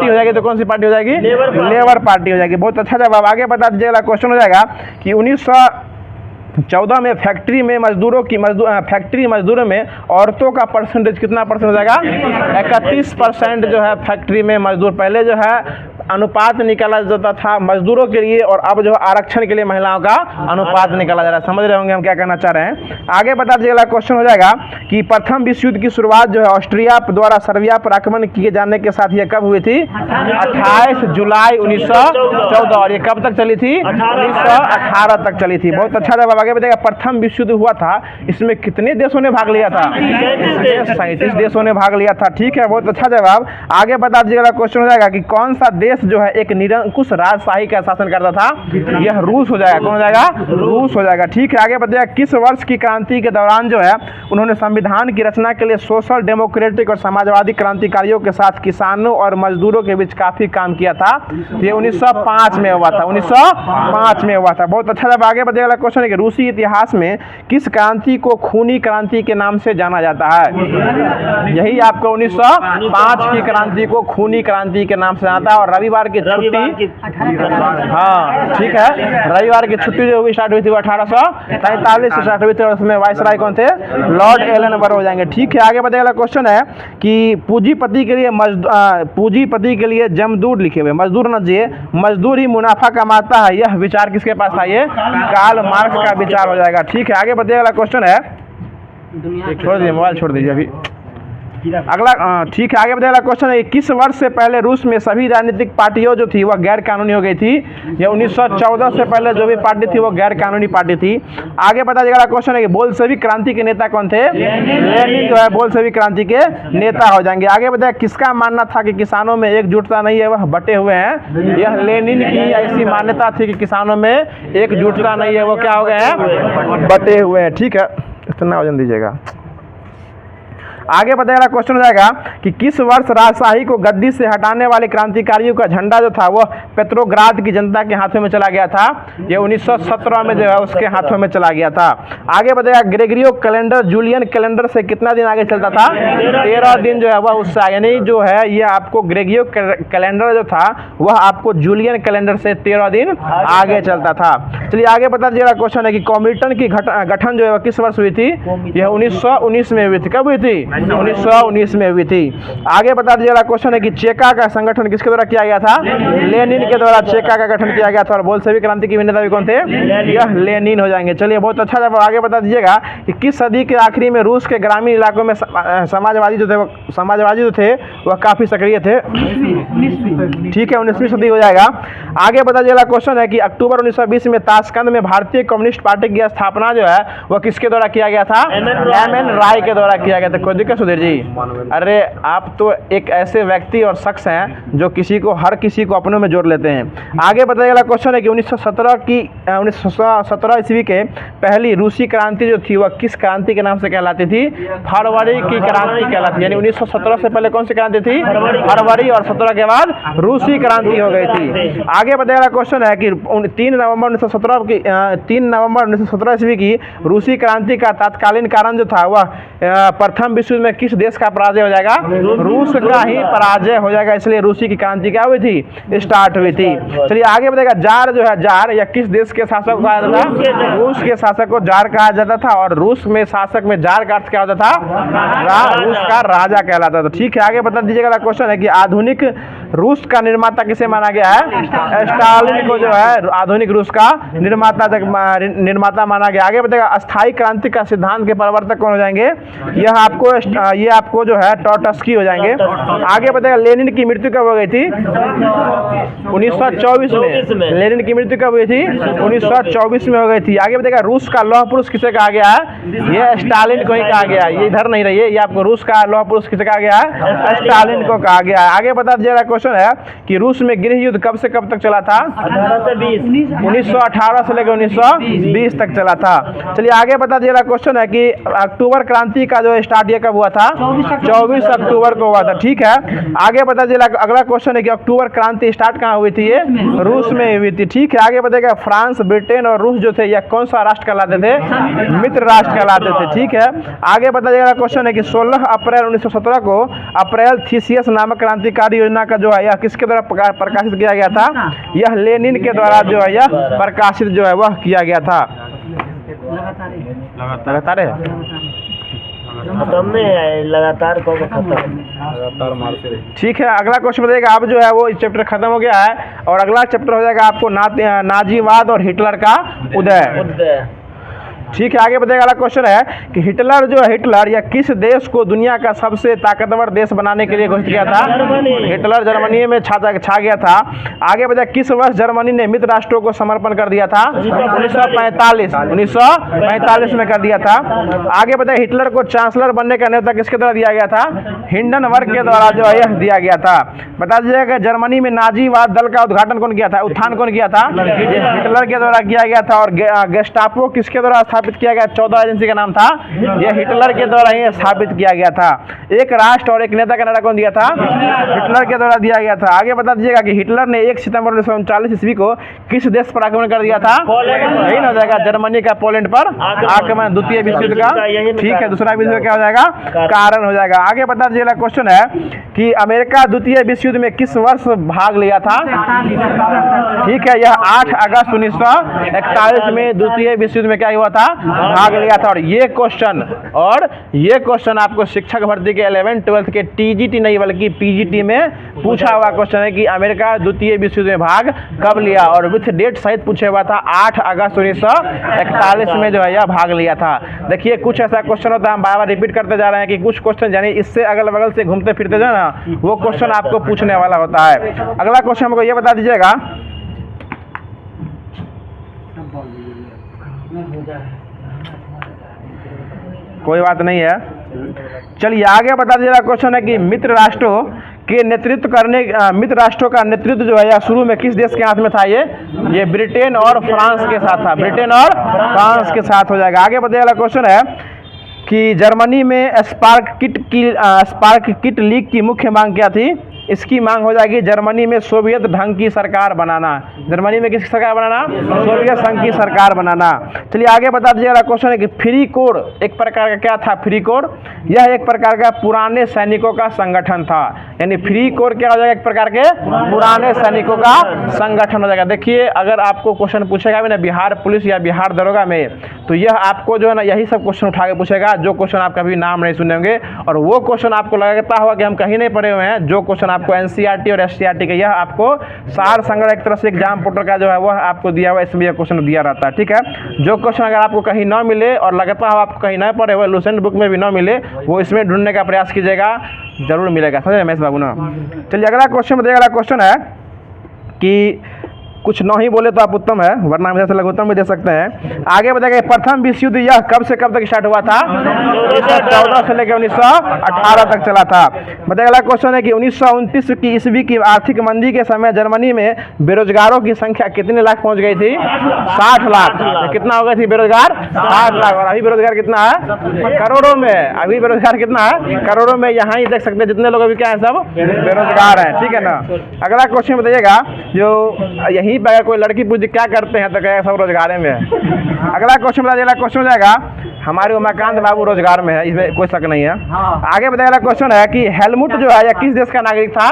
जाएगी। तो कौन सी पार्टी हो जाएगी? लेबर पार्टी हो जाएगी। बहुत अच्छा जवाब। आगे बता दीजिए। अगला क्वेश्चन हो जाएगा कि 1914 में फैक्ट्री मजदूरों में औरतों का परसेंटेज कितना परसेंट हो जाएगा? 31% जो है फैक्ट्री में मजदूर। पहले जो है अनुपात निकाला जाता था मजदूरों के लिए और अब जो आरक्षण के लिए महिलाओं का अनुपात निकाला जा रहा है। समझ रहे होंगे हम क्या कहना चाह रहे हैं। आगे बता दीजिए। अगला क्वेश्चन हो जाएगा कि प्रथम विश्व युद्ध की शुरुआत जो है ऑस्ट्रिया द्वारा सर्बिया पर आक्रमण किए जाने के साथ ये कब हुई थी? 28 जुलाई 1914। और ये कब तक चली थी? 1918 तक चली थी। बहुत अच्छा जवाब। आगे बताइएगा प्रथम विश्व युद्ध हुआ था, इसमें कितने देशों ने भाग लिया था? 37 देशों ने भाग लिया था। ठीक है। बहुत अच्छा जवाब। आगे बता दीजिएगा। क्वेश्चन हो जाएगा कि कौन सा देश जो है एक निरंकुश राजशाही का शासन करता था? यह रूस हो जाएगा। कौन हो जाएगा? रूस हो जाएगा। ठीक है। आगे बताइएगा किस वर्ष की क्रांति के दौरान जो है उन्होंने संविधान की रचना के लिए सोशल डेमोक्रेटिक और समाजवादी क्रांतिकारियों के साथ किसानों और मजदूरों के बीच काफी काम किया था? ये 1905 में हुआ था। 1905 में हुआ था। बहुत अच्छा जवाब। आगे बताइएगा। क्वेश्चन है कि रूसी इतिहास में किस क्रांति को खूनी क्रांति के नाम से जाना जाता है? यही आपको 1905 की क्रांति को खूनी क्रांति के नाम से जाता है। और रविवार की छुट्टी, हाँ ठीक है, रविवार की छुट्टी जो स्टार्ट हुई थी वो 1843 से स्टार्ट हुई थी। और उसमें वायसराय कौन थे? लॉर्ड एलन बरो हो जाएंगे। ठीक है। आगे बताइएगा। क्वेश्चन है कि पूंजीपति के लिए जमदूर लिखे हुए मजदूर न जिए, मजदूर ही मुनाफा कमाता है, यह विचार किसके पास था? ये कार्ल मार्क्स का विचार हो जाएगा। ठीक है। आगे बताइएगा। क्वेश्चन है, छोड़ दीजिए मोबाइल, छोड़ दीजिए अभी। अगला ठीक है। आगे बताइएगा। क्वेश्चन है किस वर्ष से पहले रूस में सभी राजनीतिक पार्टियों जो थी वह गैर कानूनी हो गई थी? या 1914 से पहले जो भी पार्टी थी वो गैर कानूनी पार्टी थी। आगे बताइएगा। क्वेश्चन है कि बोल्शेविक क्रांति के नेता कौन थे? लेनिन जो है बोल्शेविक क्रांति के नेता हो जाएंगे। आगे बताइए किसका मानना था कि किसानों में एकजुटता नहीं है, वह बटे हुए हैं? यह लेनिन की ऐसी मान्यता थी कि किसानों में एकजुटता नहीं है, वो क्या हो गए हैं? बटे हुए हैं। ठीक है। इतना वजन दीजिएगा। आगे बताएगा क्वेश्चन हो जाएगा कि किस वर्ष राजशाही को गद्दी से हटाने वाले क्रांतिकारियों का झंडा जो था वह पेट्रोग्राद की जनता के हाथों में चला गया था। ये 1917 में जो है उसके हाथों में चला गया था। आगे बताएगा ग्रेगरियो कैलेंडर जूलियन कैलेंडर से कितना दिन आगे चलता था? 13 दिन जो है वह उससे, यानी जो है ये आपको ग्रेगरियो कैलेंडर जो था वह आपको जूलियन कैलेंडर से 13 दिन आगे चलता था। चलिए आगे बता दीजिएगा क्वेश्चन है कि कॉमिटन की गठन जो है किस वर्ष हुई थी? यह 1919 में हुई थी। कब हुई थी? 1919 में हुई थी। आगे बता दीजिएगा क्वेश्चन है कि चेका का संगठन किसके द्वारा किया गया था? लेनिन के द्वारा चेका का गठन किया गया था। और बोल्शेविक क्रांति के नेता भी कौन थे? यह लेनिन हो जाएंगे। चलिए बहुत अच्छा जब आगे बता दीजिएगा कि किस सदी के आखिरी में रूस के ग्रामीण इलाकों में समाजवादी जो थे वह काफी सक्रिय थे। ठीक है, 19वीं सदी हो जाएगा। आगे बता दीजिएगा क्वेश्चन है कि अक्टूबर 1920 में ताशकंद में भारतीय कम्युनिस्ट पार्टी की स्थापना जो है वह किसके द्वारा किया गया था? एम.एन. राय के द्वारा किया गया था। कोई दिक्कत सुधीर जी? अरे आप तो एक ऐसे व्यक्ति और शख्स हैं जो हर किसी को अपनों में जोड़ लेते हैं। आगे बताइएगा क्वेश्चन है कि 1917 ईस्वी के पहली रूसी क्रांति जो थी वह किस क्रांति के नाम से कहलाती थी? फरवरी की क्रांति कहलाती। यानी 1917 से पहले कौन सी क्रांति थी? फरवरी। और 17 के बाद रूसी क्रांति हो गई थी। आगे बताइएगा क्वेश्चन है कि 3 नवंबर 1917 ईस्वी की रूसी क्रांति का तत्कालीन कारण जो था वह प्रथम विश्व में किस देश का पराजय हो जाएगा? रूस का ही पराजय हो जाएगा। इसलिए रूसी की क्रांति क्या हुई थी? स्टार्ट हुई थी। चलिए आगे बताइएगा जार जो है, जार या किस देश के शासक को कहा जाता था? रूस के शासक को जार कहा जाता था। और रूस में शासक में जार का अर्थ क्या होता था? रूस का राजा कहलाता था। ठीक है, आगे बता दीजिएगा क्वेश्चन है कि आधुनिक रूस का निर्माता किसे माना गया है? स्टालिन को जो है आधुनिक रूस का निर्माता माना गया। आगे बताएगा अस्थायी क्रांति का सिद्धांत के प्रवर्तक कौन हो जाएंगे? ये आपको जो है ट्रॉट्स्की हो जाएंगे। आगे बताएगा लेनिन की मृत्यु कब हो गई थी? 1924 में। लेनिन की मृत्यु कब हुई थी? 1924 में हो गई थी। आगे बताएगा रूस का लौह पुरुष किसे कहा गया है? ये स्टालिन को ही कहा गया है। ये इधर नहीं रहिए, ये आपको रूस का लौह पुरुष किसे कहा गया है? स्टालिन को कहा गया है। आगे बता दीजिएगा क्वेश्चन है कि रूस में गृह युद्ध कब से कब तक चला था? 1918 से लेकर 1920 तक चला था। चलिए आगे बता दीजिएगा क्वेश्चन है कि अक्टूबर क्रांति का जो स्टार्ट ये कब हुआ था? 24 अक्टूबर को हुआ था। ठीक है, आगे बता दीजिएगा अगला क्वेश्चन है कि अक्टूबर क्रांति स्टार्ट कहाँ हुई थी? ये रूस में हुई थी। ठीक है, आगे बताइएगा फ्रांस, ब्रिटेन और रूस जो थे यह कौन सा राष्ट्र कहलाते थे? मित्र राष्ट्र कहलाते थे। ठीक है, आगे बता दीजिएगा क्वेश्चन है कि 16 अप्रैल 1917 को अप्रैल थीसियस नामक क्रांतिकारी योजना का जो है यह किसके द्वारा प्रकाशित किया गया था? यह लेनिन के द्वारा जो है यह प्रकाशित जो है वह किया गया था। लगातार है, खत्म नहीं है, लगातार को खत्म। ठीक है, अगला क्वेश्चन बताइएगा। अब जो है वो इस चैप्टर खत्म हो गया है और अगला चैप्टर हो जाएगा आपको नाजीवाद और हिटलर का उदय। ठीक है, आगे बताइएगा। अगला क्वेश्चन है कि हिटलर या किस देश को दुनिया का सबसे ताकतवर देश बनाने के लिए घोषित किया था? हिटलर जर्मनी में छा गया था। आगे बताइए किस वर्ष जर्मनी ने मित्र राष्ट्रों को समर्पण कर दिया था? 1945 में कर दिया था। आगे बताइए हिटलर को चांसलर बनने का न्योता किसके द्वारा दिया गया था? हिंडनबर्ग के द्वारा जो है यह दिया गया था। बता दीजिएगा जर्मनी में नाजीवाद दल का उद्घाटन कौन किया था? उत्थान कौन किया था? हिटलर के द्वारा किया गया था। और गेस्टापो किसके द्वारा स्थापित किया गया? 14 एजेंसी का नाम था, यह हिटलर के द्वारा ही स्थापित किया गया था। एक राष्ट्र और एक नेता का नारा कौन दिया था? हिटलर के द्वारा दिया गया था। आगे बता दीजिएगा कि हिटलर ने 1 सितंबर 1939 ईस्वी को किस देश पर आक्रमण कर दिया था? यही ना हो जाएगा, जर्मनी का पोलैंड पर आक्रमण, द्वितीय विश्व युद्ध का। ठीक है, दूसरा विश्व क्या हो जाएगा? कारण हो जाएगा। आगे बता दीजिएगा क्वेश्चन है कि अमेरिका द्वितीय विश्व युद्ध में किस वर्ष भाग लिया था? ठीक है, यह 8 अगस्त 1941 में द्वितीय विश्व युद्ध में क्या हुआ था? भाग लिया था। और ये क्वेश्चन आपको शिक्षक भर्ती के 11th 12th के टीजीटी नहीं बल्कि पीजीटी में पूछा हुआ क्वेश्चन है कि अमेरिका द्वितीय विश्व युद्ध में भाग कब लिया, और विथ डेट सहित पूछा हुआ था 8 अगस्त 1941 में जो है यह भाग लिया था। देखिए कुछ ऐसा क्वेश्चन होता है, हम बार बार रिपीट करते जा रहे हैं कि कुछ क्वेश्चन यानी इससे अगल बगल से घूमते फिरते जो है ना वो क्वेश्चन आपको पूछने वाला होता है। अगला क्वेश्चन हमको ये बता दीजिएगा, कोई बात नहीं है, चलिए आगे बता दीजिएगा क्वेश्चन है कि मित्र राष्ट्रों का नेतृत्व जो है यह शुरू में किस देश के हाथ में था? ये ब्रिटेन और फ्रांस के साथ था। ब्रिटेन और फ्रांस के साथ हो जाएगा। आगे बताइएगा क्वेश्चन है कि जर्मनी में स्पार्क किट लीक की मुख्य मांग क्या थी? इसकी मांग हो जाएगी जर्मनी में सोवियत ढंग की सरकार बनाना। जर्मनी में किसकी सरकार बनाना? सोवियत संघ की सरकार बनाना। चलिए आगे बता दीजिएगा। क्वेश्चन है कि फ्री कोर एक प्रकार का क्या था? फ्री कोर यह एक प्रकार का पुराने सैनिकों का संगठन था। यानी फ्री कोर क्या हो जाएगा? एक प्रकार के पुराने सैनिकों का संगठन हो जाएगा। देखिए अगर आपको क्वेश्चन पूछेगा भी ना बिहार पुलिस या बिहार दरोगा में, तो यह आपको जो है ना यही सब क्वेश्चन उठा के पूछेगा जो क्वेश्चन आप कभी नाम नहीं सुने होंगे, और वो क्वेश्चन आपको लगता होगा कि हम कहीं नहीं पढ़े हुए हैं। जो क्वेश्चन आपको एनसीईआरटी और एससीईआरटी का यह आपको सार संग्रह एक तरह से एग्जाम पोर्टल का जो है वह आपको दिया हुआ, इसमें यह क्वेश्चन दिया रहता है। ठीक है, जो क्वेश्चन अगर आपको कहीं ना मिले और लगता हो आपको कहीं ना पढ़े हुए, लुसेंट बुक में भी ना मिले, वो इसमें ढूंढने का प्रयास कीजिएगा, जरूर मिलेगा। समझे रमेश बाबू ना? चलिए अगला क्वेश्चन बताइए। अगला क्वेश्चन है कि कुछ नहीं बोले तो आप उत्तम है, वरना हम जैसे लघुत्तम भी दे सकते हैं। आगे बताइए प्रथम विश्व युद्ध यह कब से कब तक स्टार्ट हुआ था? 1914 से लेकर 1918 तक चला था। बताइए अगला क्वेश्चन है कि 1929 की ईस्वी की आर्थिक मंदी के समय जर्मनी में बेरोजगारों की संख्या कितने लाख पहुंच गई थी? 60 लाख। कितना हो गई थी बेरोजगार? 60 लाख। और अभी बेरोजगार कितना है? करोड़ों में। अभी बेरोजगार कितना है? करोड़ों में। यहाँ ही देख सकते हैं जितने लोग अभी क्या है सब बेरोजगार हैं। ठीक है ना? अगला क्वेश्चन बताइएगा, जो यही अगर कोई लड़की पूछे क्या करते हैं तो कहेगा सब रोजगार में है। अगला क्वेश्चन बता दीजिएगा। क्वेश्चन हो जाएगा हमारे उमाकांत बाबू रोजगार में है, इसमें कोई शक नहीं है। आगे बताइएगा क्वेश्चन है कि हेलमुट जो है यह किस देश का नागरिक था?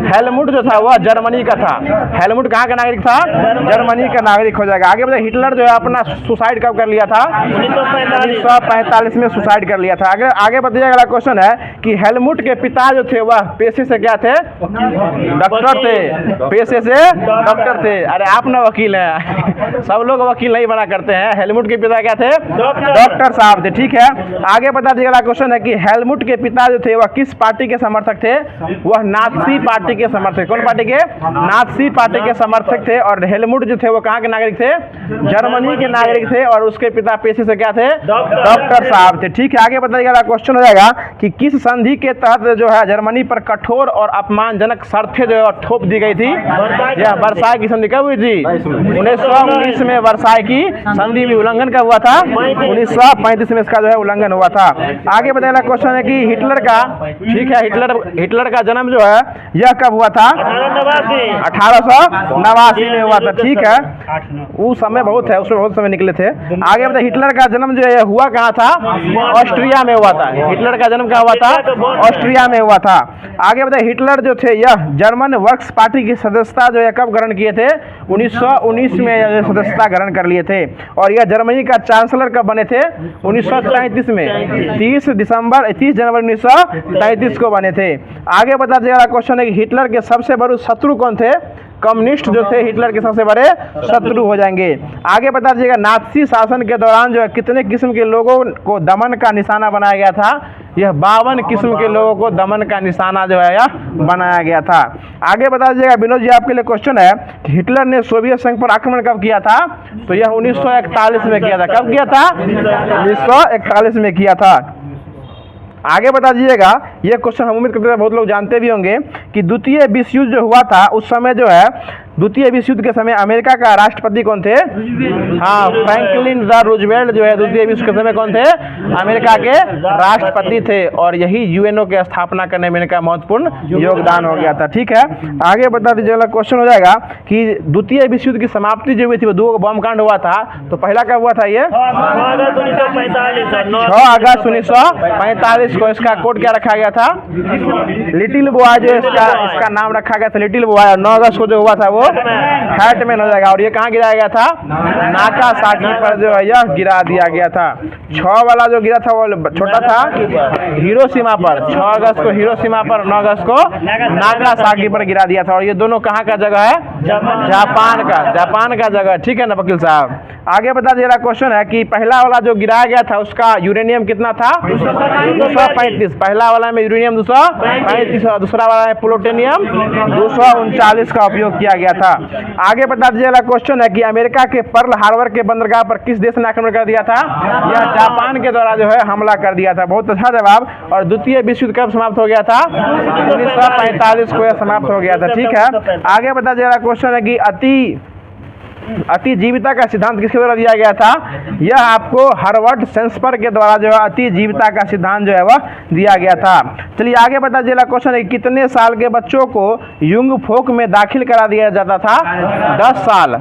हेलमुट जो था वह जर्मनी का था। हेलमुट कहाँ का नागरिक था? जर्मनी का नागरिक हो जाएगा। आगे बताइए हिटलर जो है अपना सुसाइड कब कर लिया था? 1945 में सुसाइड कर लिया था। आगे बताइएगा अगला क्वेश्चन है कि हेलमुट के पिता जो थे वह पेशे से क्या थे? डॉक्टर थे। पेशे से डॉक्टर थे। अरे आप ना वकील हैं सब लोग वकील नहीं बना करते हैं। हेलमुट के पिता क्या थे? डॉक्टर साहब थे। ठीक है, आगे बता दीजिए। अगला क्वेश्चन है कि हेलमुट के पिता जो थे वह किस पार्टी के समर्थक थे? वह नाज़ी पार्टी के समर्थक। कौन पार्टी के? नाज़ी पार्टी के समर्थक थे। और हेलमुट जो थे वो कहाँ के नागरिक थे? जर्मनी के नागरिक थे। और उसके पिता पेशे से क्या थे? डॉक्टर साहब थे। ठीक है, आगे बताइएगा। अगला क्वेश्चन हो जाएगा कि किस संधि के तहत जो है जर्मनी पर कठोर और अपमानजनक शर्तें जो है थोप दी गई थी? यह वर्साई की संधि कब हुई थी? 1919 में वर्साई की संधि में उल्लंघन का हुआ था। 1935 में इसका जो है उल्लंघन हुआ था। आगे बताइए क्वेश्चन है कि हिटलर का, ठीक है, हिटलर का जन्म जो है यह कब हुआ था? 1889 में हुआ था। ठीक है, वो समय बहुत है, उसमें बहुत समय निकले थे। आगे बताइए हिटलर का जन्म जो है हुआ कहाँ था? ऑस्ट्रिया में हुआ था। हिटलर का जन्म कहाँ हुआ था? ऑस्ट्रिया में हुआ था। आगे बताइए हिटलर जो थे यह जर्मन वर्क्स पार्टी की सदस्यता जो है कब ग्रहण किए थे? 1919 में सदस्यता ग्रहण कर लिए थे। और यह जर्मनी का चांसलर कब बने थे? 1933 में। 30 जनवरी 1933 को बने थे। आगे बता दीजिएगा क्वेश्चन है कि हिटलर के सबसे बड़े शत्रु कौन थे? कम्युनिस्ट जो थे हिटलर के सबसे बड़े शत्रु हो जाएंगे। आगे बता दीजिएगा नाज़ी शासन के दौरान जो है कितने किस्म के लोगों को दमन का निशाना बनाया गया था? यह 52 किस्म के लोगों को दमन का निशाना जो है यह बनाया गया था। आगे बता दीजिएगा विनोद जी, आपके लिए क्वेश्चन है कि हिटलर ने सोवियत संघ पर आक्रमण कब किया था? तो यह 1941 में किया था। कब किया था? 1941 में किया था। आगे बता दीजिएगा, ये क्वेश्चन हम उम्मीद करते हैं बहुत लोग जानते भी होंगे कि द्वितीय विश्व युद्ध जो हुआ था उस समय जो है द्वितीय विश्व युद्ध के समय अमेरिका का राष्ट्रपति कौन थे? हाँ, फ्रैंकलिन द रूजवेल्ट जो है द्वितीय विश्व के समय कौन थे? अमेरिका के राष्ट्रपति थे। और यही यूएनओ की स्थापना करने में इनका महत्वपूर्ण योगदान हो गया था। ठीक है, आगे बता दीजिएगा क्वेश्चन हो जाएगा कि द्वितीय विश्व युद्ध की समाप्ति जो हुई थी वो 2 बम कांड हुआ था। तो पहला कब हुआ था? ये 6 अगस्त 1945 को। इसका कोड क्या रखा गया था? लिटिल बॉय, जो इसका नाम रखा गया था लिटिल बॉय। और 9 अगस्त को जो हुआ था वो हैटमैन हो जाएगा। और ये कहाँ गिराया गया था? नागासाकी पर जो है यह गिरा दिया गया था। 6 वाला जो गिरा था वो छोटा था हिरोशिमा पर। 6 अगस्त को हिरोशिमा पर, 9 अगस्त को नागासाकी पर गिरा दिया था। और ये दोनों कहाँ का जगह है? जापान का जगह। ठीक है ना वकील साहब? आगे बता दीजिएगा क्वेश्चन है कि पहला वाला जो गिराया गया था उसका यूरेनियम कितना था? 235। पहला वाला में यूरेनियम 235, दूसरा वाला में प्लूटोनियम 239 का उपयोग किया गया था। आगे बता दीजिएगा क्वेश्चन है कि अमेरिका के पर्ल हार्बर के बंदरगाह पर किस देश ने आक्रमण कर दिया था? यह जापान के द्वारा जो है हमला कर दिया था। बहुत अच्छा जवाब। और द्वितीय विश्व युद्ध कब समाप्त हो गया था? 1945 को यह समाप्त हो गया था। ठीक है, आगे बता दीजिएगा क्वेश्चन है कि अतिजीविता का सिद्धांत किसके द्वारा दिया गया था? यह आपको हर्बर्ट सेंसपर के द्वारा जो है अतिजीविता का सिद्धांत जो है वह दिया गया था। चलिए आगे बता दीजिए, क्वेश्चन है कितने साल के बच्चों को युंग फोक में दाखिल करा दिया जाता था? 10 साल।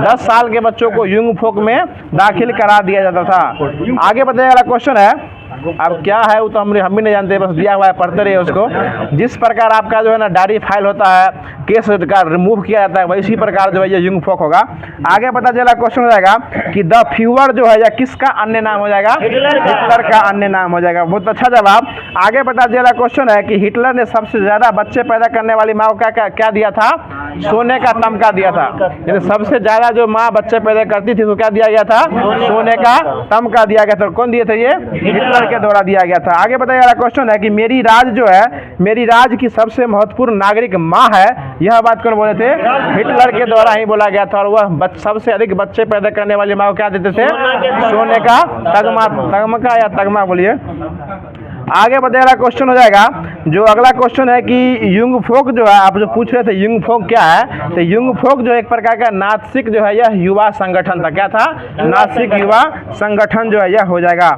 10 साल के बच्चों को युंग फोक में दाखिल करा दिया जाता था। आगे बताइए, अगला क्वेश्चन है, अब क्या है वो तो हम भी नहीं जानते, बस दिया हुआ है, पढ़ते रहिए उसको। जिस प्रकार आपका जो है ना डायरी फाइल होता है, केस का रिमूव किया जाता है, वैसी प्रकार जो है ये युंग फोक होगा। आगे पता चला क्वेश्चन हो जाएगा कि द फ्यूअर जो है यह किसका अन्य नाम हो जाएगा? हिटलर का अन्य नाम हो जाएगा। बहुत अच्छा जवाब। आगे पता चला क्वेश्चन है कि हिटलर ने सबसे ज्यादा बच्चे पैदा करने वाली माँ को क्या दिया था? सोने का तमगा दिया था। यानी सबसे ज्यादा जो माँ बच्चे पैदा करती थी तो क्या दिया गया था? सोने का तमगा दिया गया था। कौन दिए थे? ये हिटलर के द्वारा दिया गया था। आगे बताइए, अगला क्वेश्चन है कि मेरी राज जो है, मेरी राज की सबसे महत्वपूर्ण नागरिक माँ है, यह बात कौन बोले थे? हिटलर के द्वारा ही बोला गया था। और वह सबसे अधिक बच्चे पैदा करने वाली माँ को क्या देते थे? सोने का तमगा या तगमा बोलिए। आगे बताइए, क्वेश्चन हो जाएगा जो अगला क्वेश्चन है कि युंग फोक जो है, आप जो पूछ रहे थे युंग फोक क्या है, तो युंग फोक जो एक प्रकार का नासिक जो है यह युवा संगठन था। क्या था? नासिक युवा संगठन जो है यह हो जाएगा।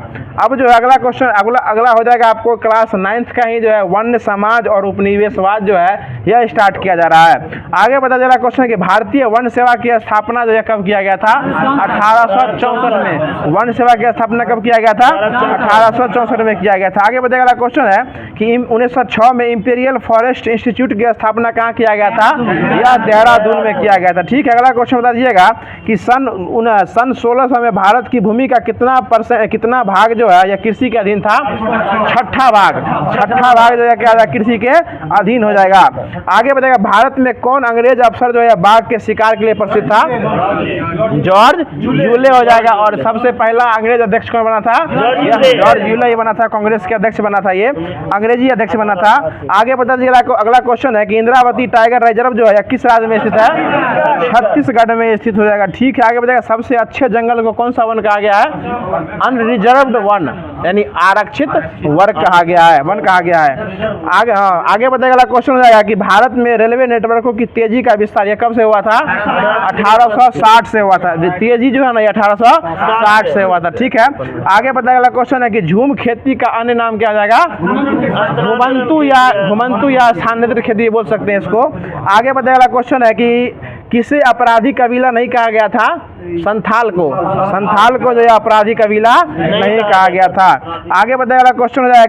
अब जो है अगला क्वेश्चन अगला हो जाएगा आपको क्लास 9th का ही जो है वन्य समाज और उपनिवेशवाद जो है यह स्टार्ट किया जा रहा है। आगे पता चला क्वेश्चन कि भारतीय वन सेवा की स्थापना जो है कब किया गया था? 1864 में। वन सेवा की स्थापना कब किया गया था? 1864 में किया गया था। आगे बताइए, अगला क्वेश्चन है कि 1906 में इंपीरियल फॉरेस्ट इंस्टीट्यूट की स्थापना कहाँ किया गया था? यह देहरादून में किया गया था। ठीक है, अगला क्वेश्चन बता दीजिएगा कि सन 1600 में भारत की भूमि का कितना भाग जो है यह कृषि के अधीन था? छठा भाग जो है क्या कृषि के अधीन हो जाएगा। आगे बताएगा, भारत में कौन अंग्रेज अफसर जो है बाघ के शिकार के लिए प्रसिद्ध था? जॉर्ज यूले हो जाएगा। और सबसे पहला अंग्रेज अध्यक्ष कौन बना था? जॉर्ज यूले ही बना था, कांग्रेस के अध्यक्ष बना था, ये अंग्रेजी अध्यक्ष बना था। आगे बता दीजिए, अगला क्वेश्चन है कि इंद्रावती टाइगर रिजर्व जो है किस राज्य में स्थित है? छत्तीसगढ़ में स्थित हो जाएगा। ठीक है, आगे बताएगा सबसे अच्छे जंगल को कौन सा वन कहा गया है? अनरिजर्व्ड वन, यानी आरक्षित वर्ग कहा गया है, वन कहा गया है। आगे बताएगा क्वेश्चन हो जाएगा कि भारत में रेलवे नेटवर्कों की तेजी का विस्तार यह कब से हुआ था? 1860 से हुआ था। तेजी जो है ना 1860 से हुआ था। ठीक है, आगे बताएगा क्वेश्चन है कि झूम खेती का अन्य नाम क्या हो जाएगा? घुमंतु या स्थानांतरित खेती बोल सकते हैं इसको। आगे बताएगा क्वेश्चन है कि किसे अपराधी कबीला नहीं कहा गया था? संथाल को जो है अपराधी कबीला नहीं कहा गया था। आगे बताएगा क्वेश्चन हो जाएगा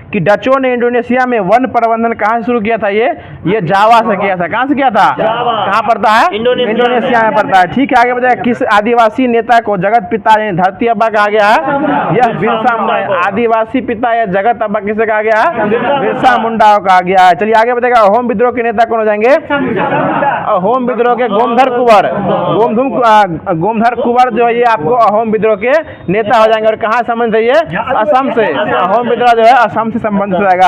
कि डचों ने इंडोनेशिया में वन प्रबंधन कहाँ से शुरू किया था? ये जावा से किया था। कहाँ से किया था? कहाँ पड़ता है? इंडोनेशिया में पड़ता है। ठीक है, आगे बताया किस आदिवासी नेता को जगत पिता यानी धरती अब्बा कहा गया है? यह बिरसा मुंडा। आदिवासी पिता या जगत अब्बा किसे कहा गया है? बिरसा मुंडा को कहा गया है। चलिए आगे बताएगा, अहोम विद्रोह के नेता कौन हो जाएंगे? अहोम विद्रोह के गोमधर कुंवर जो है ये आपको अहोम विद्रोह के नेता हो जाएंगे। और कहाँ संबंध है? ये असम से। अहोम विद्रोह जो है असम संबंध हो जाएगा।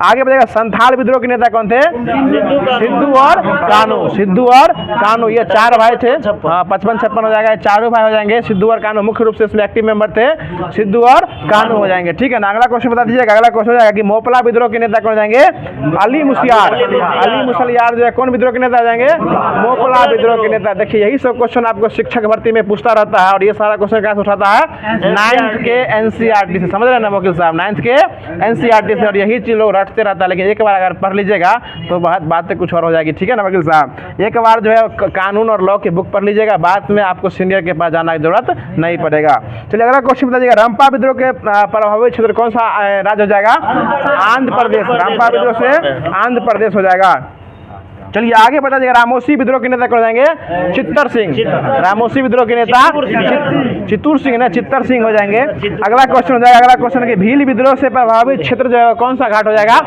आगे बढ़ेगा, संथाल विद्रोह के नेता कौन थे? सिद्धू और कानू ये 4 भाई थे। 55-56 हो जाएगा, चारों भाई हो जाएंगे। सिद्धू और कानू मुख्य रूप से इसमें एक्टिव मेंबर थे। सिद्धू और कानू हो जाएंगे। ठीक है ना, अगला क्वेश्चन बता दीजिएगा। अगला क्वेश्चन हो जाएगा कि मोपला विद्रोह के नेता कौन हो जाएंगे? अली मुसलियार जो है कौन विद्रोह के नेता हो जाएंगे? मोपला विद्रोह के नेता। देखिए यही सब क्वेश्चन आपको शिक्षक भर्ती में पूछता रहता है और ये सारा क्वेश्चन कहाँ से उठाता है? 9th के एनसीईआरटी से। समझ रहे हैं ना वकील साहब? 9th के एनसीईआरटी से। और यही चीज लोग रटते रहता है, लेकिन एक बार अगर पढ़ लीजिएगा तो बातें कुछ और हो जाएगी। ठीक है ना वकील साहब? एक बार जो है कानून और लॉ की बुक पढ़ लीजिएगा, बाद में आपको सीनियर के पास जाने की जरूरत नहीं पड़ेगा। चलिए अगला क्वेश्चन बताइएगा, रंपा विद्रोह के प्रभावित क्षेत्र कौन सा राज्य हो जाएगा? आंध्र प्रदेश। रंपा विद्रोह से आंध्र प्रदेश हो जाएगा। चलिए आगे बता दीजिएगा, रामोसी विद्रोह के नेता कौन जाएंगे? चित्तर सिंह। रामोसी विद्रोह के नेता चित्तूर सिंह ना, चित्तर सिंह हो जाएंगे। अगला क्वेश्चन हो जाएगा, अगला क्वेश्चन है भील विद्रोह से प्रभावित क्षेत्र जो है कौन सा घाट हो जाएगा?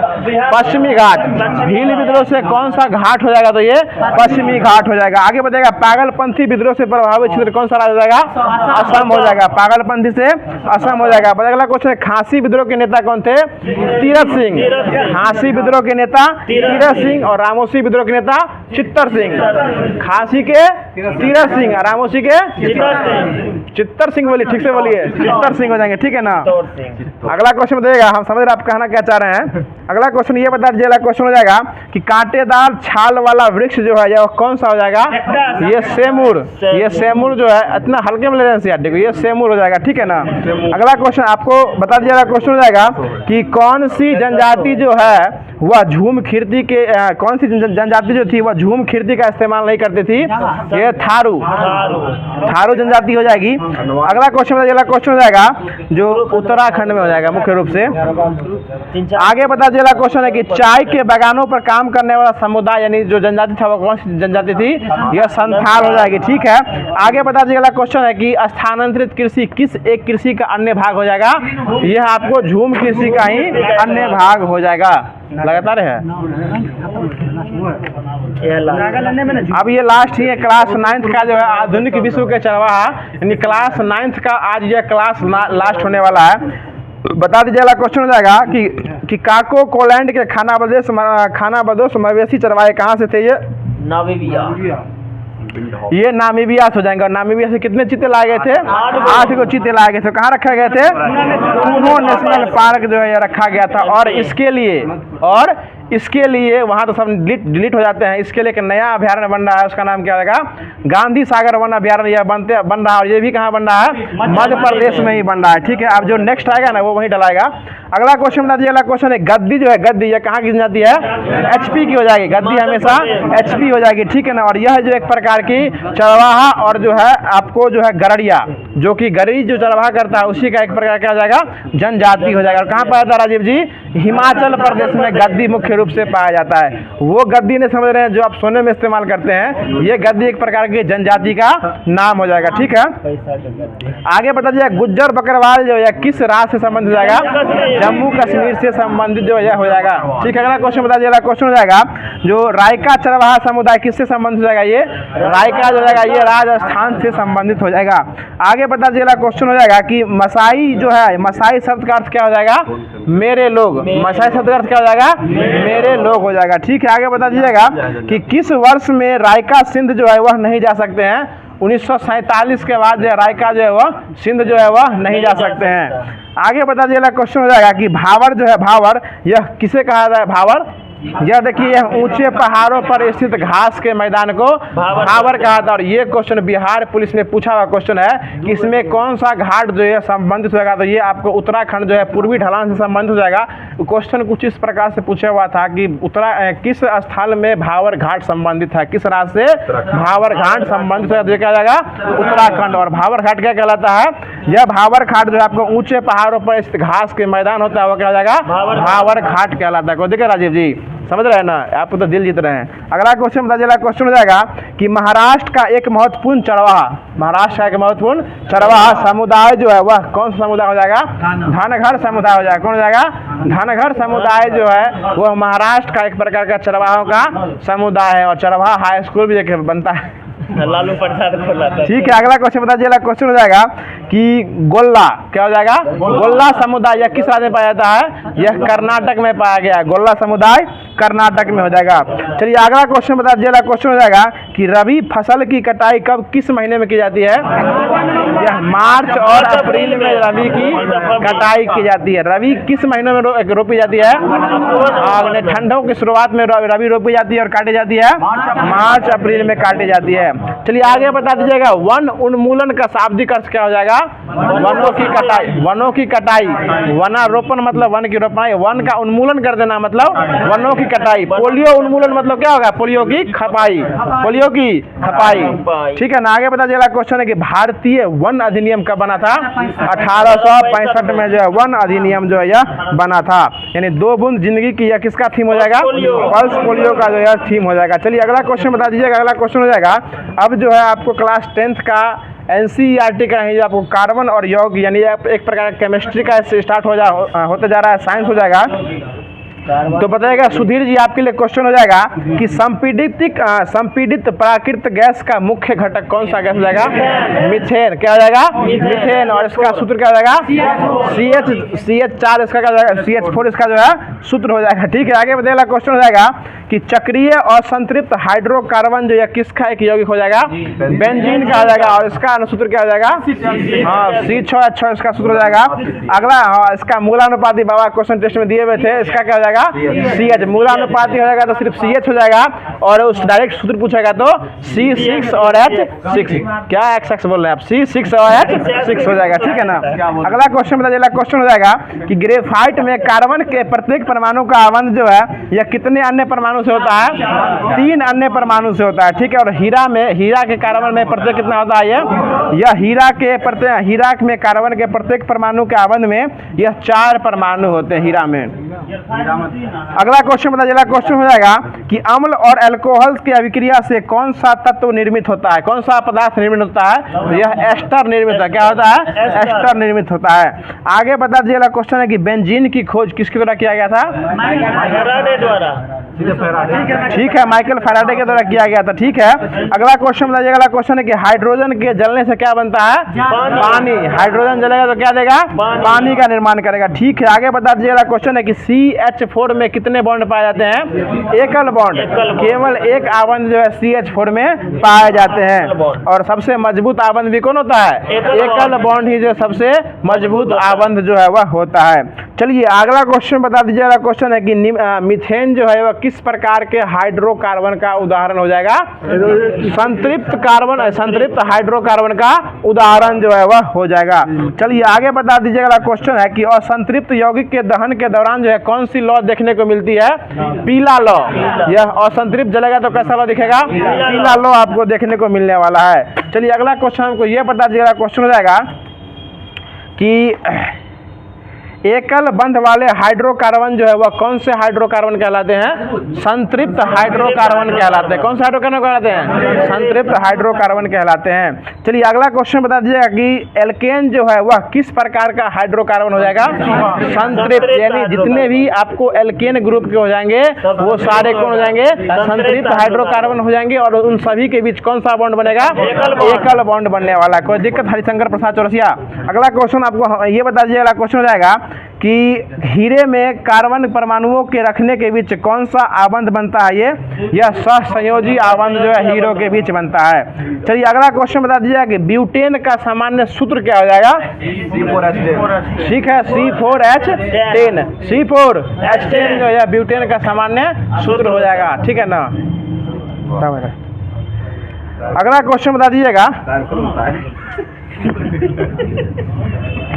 पश्चिमी घाट। भील विद्रोह से कौन सा घाट हो जाएगा? तो ये पश्चिमी घाट हो जाएगा। आगे बताएगा, पागलपंथी विद्रोह से प्रभावित क्षेत्र कौन सा राज्य हो जाएगा? असम हो जाएगा। पागलपंथी से असम हो जाएगा। अगला क्वेश्चन है, खांसी विद्रोह के नेता कौन थे? तीरथ सिंह। खांसी विद्रोह के नेता तीरथ सिंह और रामोसी विद्रोह के नेता चित्तर सिंह, खासी के तीरथ सिंह, रामोशी के चित्तर सिंह बोलिए, ठीक से बोलिए, चित्तर सिंह हो जाएंगे, ठीक है ना। अगला क्वेश्चन बताइएगा, हम समझ रहे आप कहना क्या चाह रहे हैं। अगला क्वेश्चन ये बता दीजिए, अगला क्वेश्चन हो जाएगा कि कांटेदार छाल वाला वृक्ष जो है वो कौन सा हो जाएगा। ये सेमूर, ये सेमूर जो है इतना हल्के में ले रहे हैं, देखो ये सेमूर हो जाएगा, ठीक है ना। अगला क्वेश्चन आपको बता दीजिएगा, क्वेश्चन हो जाएगा कि कौन सी जनजाति जो है वह झूम खिड़की के कौन सी जनजाति जो थी वह झूम खिड़की का इस्तेमाल नहीं करती थी। ये थारू, थारू जनजाति हो जाएगी। अगला क्वेश्चन बताइए, अगला क्वेश्चन हो जाएगा जो उत्तराखंड में हो जाएगा मुख्य रूप से। आगे बता दीजिए, अगला क्वेश्चन है कि चाय के बागानों पर काम करने वाला समुदाय यानी जो जनजाति था वो कौन सी जनजाति थी। यह संथाल हो जाएगी, ठीक है। आगे बता दीजिए, अगला क्वेश्चन है कि स्थानांतरित कृषि किस एक कृषि का अन्य भाग हो जाएगा। यह आपको झूम कृषि का ही अन्य भाग हो जाएगा। लगातार है, अब ये लास्ट ही है क्लास 9th का जो है आधुनिक विश्व के चरवाहा, यानी क्लास 9th का आज यह क्लास लास्ट होने वाला है। बता दीजिए, अगला क्वेश्चन हो जाएगा कि काको कोलैंड के खानाबदोश मवेशी चरवाहे कहाँ से थे। ये नामीबिया, ये नामीबिया से हो जाएंगे। और नामीबिया से कितने चीते लाए गए थे। 8 को चीते लाए गए थे। कहाँ रखा गए थे। कुनो नेशनल पार्क जो है ये रखा गया था। और इसके लिए वहाँ तो सब डिलीट हो जाते हैं। इसके लिए एक नया अभ्यारण्य बन रहा है, उसका नाम क्या होगा, गांधी सागर वन अभ्यारण्य। यह बन रहा है और ये भी कहाँ बन रहा है, मध्य प्रदेश में ही बन रहा है, ठीक है। अब जो नेक्स्ट आएगा ना वो वहीं डलाएगा। अगला क्वेश्चन बता दीजिए, अगला क्वेश्चन है गद्दी जो है, गद्दी यह कहाँ की जाती है, HP की हो जाएगी। गद्दी हमेशा HP हो जाएगी, ठीक है ना। और यह जो एक प्रकार की चरवाहा और जो है आपको जो है गरड़िया, जो कि गरी जो चरवाहा करता है उसी का एक प्रकार क्या हो जाएगा, जनजाति हो जाएगा। और कहाँ पाया जाता है राजीव जी, हिमाचल प्रदेश में गद्दी मुख्य रूप से पाया जाता है। वो गद्दी ने समझ रहे हैं जो आप सोने में इस्तेमाल करते हैं, ये गद्दी एक प्रकार की जनजाति का नाम हो जाएगा, ठीक है। आगे बता दीजिए, गुज्जर बकरवाल जो है किस राज्य से संबंधित हो जाएगा, जम्मू कश्मीर से संबंधित जो यह हो जाएगा, ठीक है। अगला क्वेश्चन बता दीजिए, अगला क्वेश्चन हो जाएगा जो रायका चरवाहा समुदाय किससे संबंधित हो जाएगा। ये रायका जो जाएगा ये राजस्थान से संबंधित हो जाएगा। आगे बता दीजिए, अगला क्वेश्चन हो जाएगा कि मसाई जो है, मसाई शब्द का अर्थ क्या हो जाएगा, मेरे लोग। मसाई शब्द का अर्थ क्या हो जाएगा, मेरे लोग हो जाएगा, ठीक है। आगे बता दीजिएगा कि किस वर्ष में रायका सिंध जो है वह नहीं जा सकते हैं। 1947 के बाद जो रायका जो है वह सिंध जो है वह नहीं जा सकते हैं। आगे बता दीजिएगा, क्वेश्चन हो जाएगा कि भावर जो है, भावर यह किसे कहा जाता है, भावर यह देखिए यह ऊंचे पहाड़ों पर स्थित घास के मैदान को भावर कहा था। और ये क्वेश्चन बिहार पुलिस ने पूछा हुआ क्वेश्चन है कि इसमें कौन सा घाट जो है संबंधित होगा। तो ये आपको उत्तराखंड जो है पूर्वी ढलान से संबंधित हो जाएगा। क्वेश्चन कुछ इस प्रकार से पूछा हुआ था कि किस स्थल में भावर घाट संबंधित है, किस राज्य से भावर घाट संबंधित है, तो क्या जाएगा उत्तराखंड। और भावर घाट क्या कहलाता है, यह भावर घाट जो है आपको ऊंचे पहाड़ों पर स्थित घास के मैदान होता है वो क्या जाएगा, भावर घाट कहलाता है। देखिए राजीव जी समझ रहे हैं ना, आप तो दिल जीत रहे हैं। अगला क्वेश्चन बता दीजिए, क्वेश्चन हो जाएगा कि महाराष्ट्र का एक महत्वपूर्ण चरवाहा, महाराष्ट्र का एक महत्वपूर्ण चरवाहा समुदाय जो है वह कौन सा समुदाय हो जाएगा, धनगर समुदाय हो जाएगा। कौन हो जाएगा, धनगर समुदाय जो है वह महाराष्ट्र का एक प्रकार का चरवाहों का समुदाय है। और चरवाहा हाई स्कूल भी देखिए बनता है, लालू प्रसाद खोला था, ठीक है। अगला क्वेश्चन बता दीजिए, क्वेश्चन हो जाएगा कि गोल्ला क्या हो जाएगा, गोल्ला समुदाय यह किस राज्य में पाया जाता है, यह कर्नाटक में पाया गया है। गोल्ला समुदाय कर्नाटक में हो जाएगा। चलिए अगला क्वेश्चन बता दीजिए, क्वेश्चन हो जाएगा कि रबी फसल की कटाई कब किस महीने में की जाती है। यह मार्च और अप्रैल में रबी की कटाई की जाती है। रबी किस महीनों में रोपी जाती है, ठंडों की शुरुआत में रबी रोपी जाती है और काटी जाती है मार्च अप्रैल में काटी जाती है। चलिए आगे बता दीजिएगा, वन उन्मूलन का शाब्दिक अर्थ क्या हो जाएगा, वनों की कटाई। वनों की कटाई, वनारोपण मतलब वन की रोपणाई, वन का उन्मूलन कर देना मतलब वनों की कटाई। पोलियो उन्मूलन मतलब क्या होगा, पोलियो की खपाई, पोलियो की खपाई, ठीक है ना। आगे बता दीजिएगा, क्वेश्चन है कि भारतीय वन अधिनियम कब बना था। 1865 में जो है वन अधिनियम जो है यह बना था। यानी 2 बूंद जिंदगी की यह किसका थीम हो जाएगा, पल्स पोलियो का जो है थीम हो जाएगा। चलिए अगला क्वेश्चन बता दीजिएगा, अगला क्वेश्चन हो जाएगा अब जो है आपको क्लास 10th का NCERT का है जो आपको कार्बन और योग यानी एक प्रकार का केमिस्ट्री का स्टार्ट होते जा रहा है, साइंस हो जाएगा। तो बताइएगा सुधीर जी, आपके लिए क्वेश्चन हो जाएगा कि संपीड़ित प्राकृतिक गैस का मुख्य घटक कौन सा गैस हो जाएगा? मीथेन। क्या हो जाएगा? मीथेन। और इसका सूत्र क्या हो जाएगा? CH4 इसका क्या हो जाएगा? CH4 इसका जो है सूत्र हो जाएगा। ठीक है, आगे बताइएगा क्वेश्चन हो जाएगा कि चक्रीय असंतृप्त हाइड्रोकार्बन जो है किसका एक यौगिक हो जाएगा? बेंजीन का हो जाएगा। और इसका अनुसूत्र क्या हो जाएगा? हाँ, C6H6 इसका सूत्र हो जाएगा। अगला, हाँ, इसका मूलानुपाती बाबा क्वेश्चन टेस्ट में दिए हुए थे, इसका क्या हो जाएगा? CH। मूलानुपाती हो जाएगा तो सिर्फ CH हो जाएगा, और उस डायरेक्ट सूत्र पूछेगा तो C6 और H6। क्या XX बोल रहे हैं आप? C6 और H6 हो जाएगा। ठीक है ना। अगला क्वेश्चन बताइएगा, क्वेश्चन हो जाएगा कि ग्रेफाइट में कार्बन के प्रत्येक परमाणु का आबंध जो है यह कितने अन्य परमाणु से होता है? 3 अन्य परमाणु से होता है। ठीक है। और हीरा के कार्बन में प्रत्येक कितना होता है? यह हीरा में कार्बन के प्रत्येक परमाणु के आबंध में यह 4 परमाणु होते हैं हीरा में। अगला क्वेश्चन बताइएगा, क्वेश्चन हो जाएगा कि अम्ल और अल्कोहल की अभिक्रिया से कौन सा तत्व निर्मित होता है? कौन सा पदार्थ निर्मित होता है? तो यह एस्टर निर्मित है। क्या होता है? एस्टर निर्मित होता है। आगे बता दीजिएगा, क्वेश्चन है कि बेंजीन की खोज किसके द्वारा किया गया था? फैराडे द्वारा। ठीक है, माइकल फैराडे के द्वारा किया गया था। ठीक है। अगला क्वेश्चन बताइएगा, अगला क्वेश्चन है कि हाइड्रोजन के जलने से क्या बनता है? पानी। हाइड्रोजन जलेगा तो क्या देगा? पानी का निर्माण करेगा। ठीक है, आगे बता दीजिएगा, क्वेश्चन है कि CH4 में कितने बॉन्ड पाए जाते हैं? एकल बॉन्ड। केवल एक आबंध जो है CH4 में पाए जाते हैं। और सबसे मजबूत आबंध भी कौन होता है? एकल बॉन्ड ही जो सबसे मजबूत आबंध जो है वह होता है। चलिए अगला क्वेश्चन बता दीजिएगा, क्वेश्चन है कि मीथेन जो है वह किस प्रकार के हाइड्रोकार्बन का उदाहरण हो जाएगा? संतृप्त हाइड्रोकार्बन का उदाहरण जो है वह हो जाएगा। चलिए आगे बता दीजिएगा, क्वेश्चन है कि असंतृप्त यौगिक के दहन के दौरान जो है कौन सी लौ देखने को मिलती है? पीला लौ। यह असंतृप्त जलेगा तो कैसा लौ दिखेगा? पीला लौ आपको देखने को मिलने वाला है। चलिए अगला क्वेश्चन हमको यह बता दीजिएगा, क्वेश्चन हो जाएगा कि एकल बंध वाले हाइड्रोकार्बन जो है वह कौन से हाइड्रोकार्बन कहलाते हैं? संतृप्त हाइड्रोकार्बन कहलाते हैं। कौन से हाइड्रोकार्बन कहलाते हैं? संतृप्त हाइड्रोकार्बन कहलाते हैं। चलिए अगला क्वेश्चन बता दीजिएगा कि एल्केन जो है वह किस प्रकार का हाइड्रोकार्बन हो जाएगा? संतृप्त। यानी जितने भी आपको एल्केन ग्रुप के हो जाएंगे वो सारे कौन हो जाएंगे? संतृप्त हाइड्रोकार्बन हो जाएंगे। और उन सभी के बीच कौन सा बॉन्ड बनेगा? एकल बॉन्ड बनने वाला। कोई दिक्कत? हरिशंकर प्रसाद चौरसिया। अगला क्वेश्चन आपको ये बता दीजिएगा, क्वेश्चन हो जाएगा कि हीरे में कार्बन परमाणुओं के रखने के बीच कौन सा आबंध बनता है? यह सहसंयोजी आबंध जो है हीरो के बीच बनता है। चलिए अगला क्वेश्चन बता दीजिएगा कि ब्यूटेन का सामान्य सूत्र क्या हो जाएगा? ठीक है, C4H10। C4H10 जो है ब्यूटेन का सामान्य सूत्र हो जाएगा। ठीक है ना। अगला क्वेश्चन बता दीजिएगा,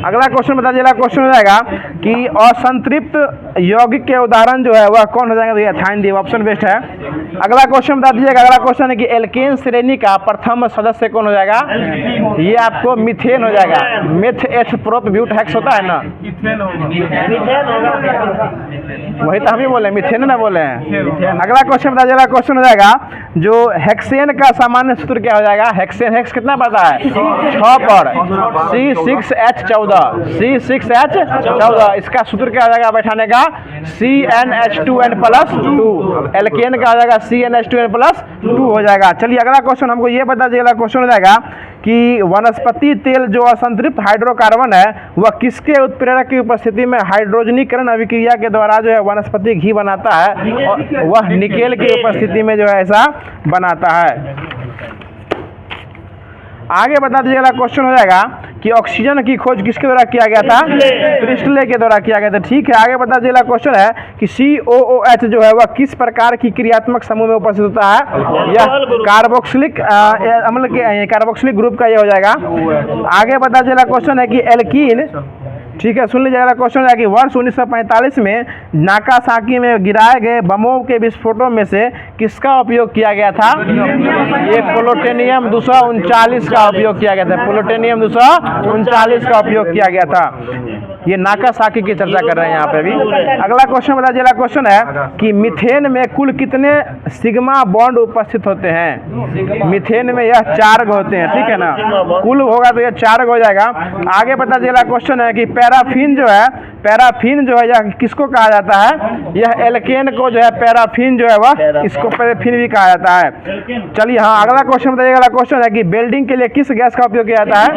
अगला क्वेश्चन बता दीजिएगा, क्वेश्चन हो जाएगा कि असंतृप्त यौगिक के उदाहरण जो है वह कौन हो जाएगा? तो एथाइन दी ऑप्शन बेस्ट है। अगला क्वेश्चन बता दीजिएगा, अगला क्वेश्चन है कि एल्केन श्रेणी का प्रथम सदस्य कौन हो जाएगा? ये आपको मीथेन हो जाएगा। मिथ एथ प्रोप ब्यूट हेक्स होता है ना, वही तो हम ही बोले, मीथेन ना बोले हैं। अगला क्वेश्चन बता दीजिएगा, क्वेश्चन हो जाएगा जो हेक्सेन का सामान्य सूत्र क्या हो जाएगा? हेक्सेन, हेक्स कितना पता है? 6 पर C6H14। C6H14 इसका सूत्र क्या हो जाएगा बैठाने का? CnH2n+2। एल्केन का हो जाएगा CnH2n+2 हो जाएगा। चलिए अगला क्वेश्चन हमको ये बता दीजिएगा, क्वेश्चन हो जाएगा कि वनस्पति तेल जो असंतृप्त हाइड्रोकार्बन है वह किसके उत्प्रेरक की उपस्थिति में हाइड्रोजनीकरण अभिक्रिया के द्वारा जो है वनस्पति घी बनाता है? और वह निकेल की उपस्थिति में जो है ऐसा बनाता है। आगे बता दीजिएगा, क्वेश्चन हो जाएगा कि ऑक्सीजन की खोज किसके द्वारा किया गया था? प्रिस्टले के द्वारा किया गया था। ठीक है, आगे बता दीजिएगा, क्वेश्चन है कि COOH जो है वह किस प्रकार की क्रियात्मक समूह में उपस्थित होता है? यह कार्बोक्सिलिक अम्ल के कार्बोक्सिलिक ग्रुप का ये हो जाएगा। आगे बता दीजिएगा, क्वेश्चन है कि एल्कीन, ठीक है सुन लीजिएगा, क्वेश्चन है कि वर्ष 1945 में नागासाकी में गिराए गए बमों के विस्फोटों में से किसका उपयोग किया गया था? ये प्लूटोनियम 239 का उपयोग किया गया था। प्लूटोनियम 239 का उपयोग किया गया था। ये नाकासाकी की चर्चा कर रहे हैं यहाँ पे भी। अगला क्वेश्चन बता दीजिए। क्वेश्चन है कि मीथेन में कुल कितने सिग्मा बॉन्ड उपस्थित होते हैं? मीथेन में यह 4 होते हैं, ठीक है ना, कुल होगा तो यह 4 हो जाएगा। आगे बता दीजिए। क्वेश्चन है कि पैराफिन जो है यह किसको कहा जाता है? यह एल्केन को जो है पैराफिन जो है वह इसको पैराफिन भी कहा जाता है। चलिए हाँ, अगला क्वेश्चन बताइए। अगला क्वेश्चन है कि वेल्डिंग के लिए किस गैस का उपयोग किया जाता है?